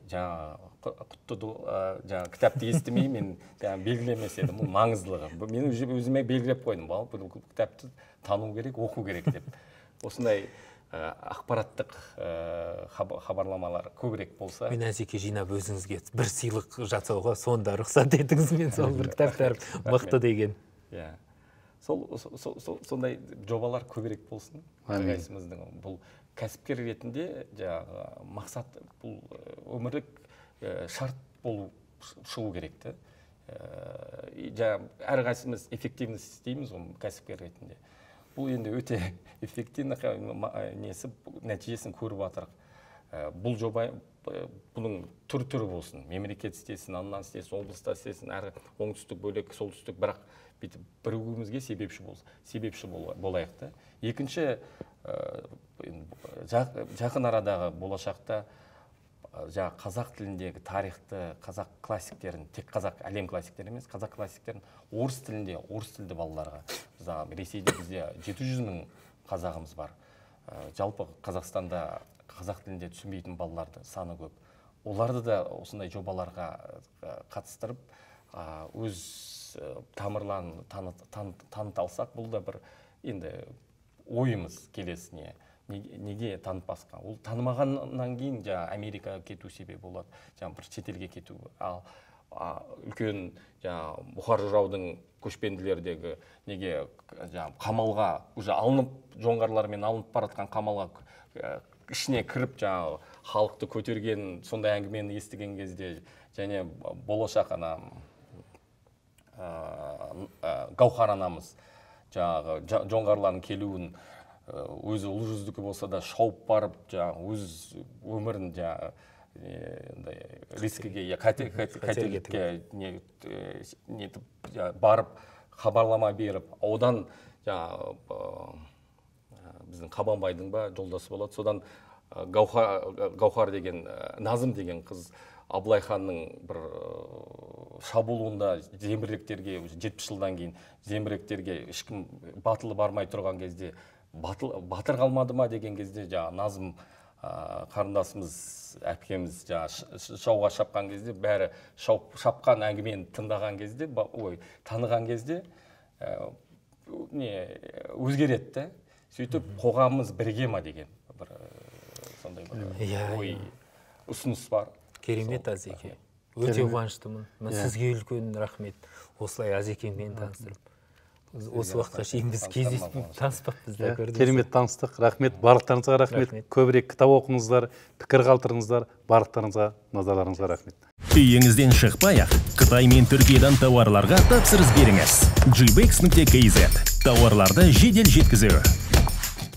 кітапты естімей, мен белгілемес едім, бұл маңыздылығы. Мен өзіме белгілеп қойдым, бұл кітапты тану керек, оқу керек деп. Осындай ақпараттық хабарламалар көбірек болса. Мен әзеке жинап өзіңізге бір сыйлық жасауға сонда рұқсат етіңіз, мен сол бір кітаптар мықты деген. Сондай жобалар көбірек болсын. Әрқайсымыздың бұл кәсіпкер ретінде мақсат, бұл өмірлік шарт болу шығу керекті. Әрқайсымыз эффективность істейміз кәсіпкер ретінде. Бұл енді өте эффективні нәтижесін көріп атырық. Бұл жоба, бұның түр-түрі болсын. Мемлекет істесін, аннан істесін, облыста істесін, әрі оңтүстік бөлек, солтүстік, бірақ бірігуімізге себепші болайық. Екінші, жақын арадағы болашақта қазақ тіліндегі тарихты, қазақ классиктерін, тек қазақ әлем классиктері емес, қазақ классиктерін орыс тілді балаларға. Ресейде бізде 700 000 қазағымыз бар. Жалпы Қазақстанда қазақ тілінде түсінбейтін балаларды саны көп. Оларды да осындай жобаларға қатыстырып, өз тамырларын таныта алсақ, бұл да бір енді ойымыз келесіне. Неге танытпасқа? Ол танымағаннан кейін Америкаға кету себебі болады, бір шетелге кету. Ал үлкен бұхар жыраудың көшпенділердегі неге қамалға уже алынып, жоңғарлармен алынып баратқан қамалға ішіне кіріп халықты көтерген сондай әңгімені естіген кезде, және болашақ Гаухар анамыз жоңғарлардың келуін өзі ұлы жүздікі болса да шауып барып, өз өмірін рискіге, қатерлікке барып, хабарлама беріп, одан біздің Қабанбайдың жолдасы болады. Содан Гаухар деген, Назым деген қыз Абылай ханның бір шабуылында зембіректерге, 70 жылдан кейін зембіректерге ешкім батылы бармай тұрған кезде, батыр қалмады ма деген кезде, Назым қарындасымыз, әпкеміз шауға шапқан кезде, бәрі шапқан әңгімені тыңдаған кезде, таныған кезде өзгеретті. Сөйтіп, қоғамымыз бірге ма деген сондай ой, ұсыныс бар. Керемет, Азеке. Өте қуаныштымын. Сізге үлкен рахмет. Осылай Азекеңмен таныстырып. Осы уақытқа шейін біз кездеспей таныспаппыз да көрдіңіз. Керемет таныстық. Рахмет. Барлықтарыңызға рахмет. Көбірек кітап оқыңыздар, пікір қалдырыңыздар. Барлықтарыңызға, назарларыңызға рахмет. Үйіңізден шықпай-ақ, Қытай мен Түркиядан тауарларға тапсырыс беріңіз. gbex.kz. Тауарларды жедел жеткізу.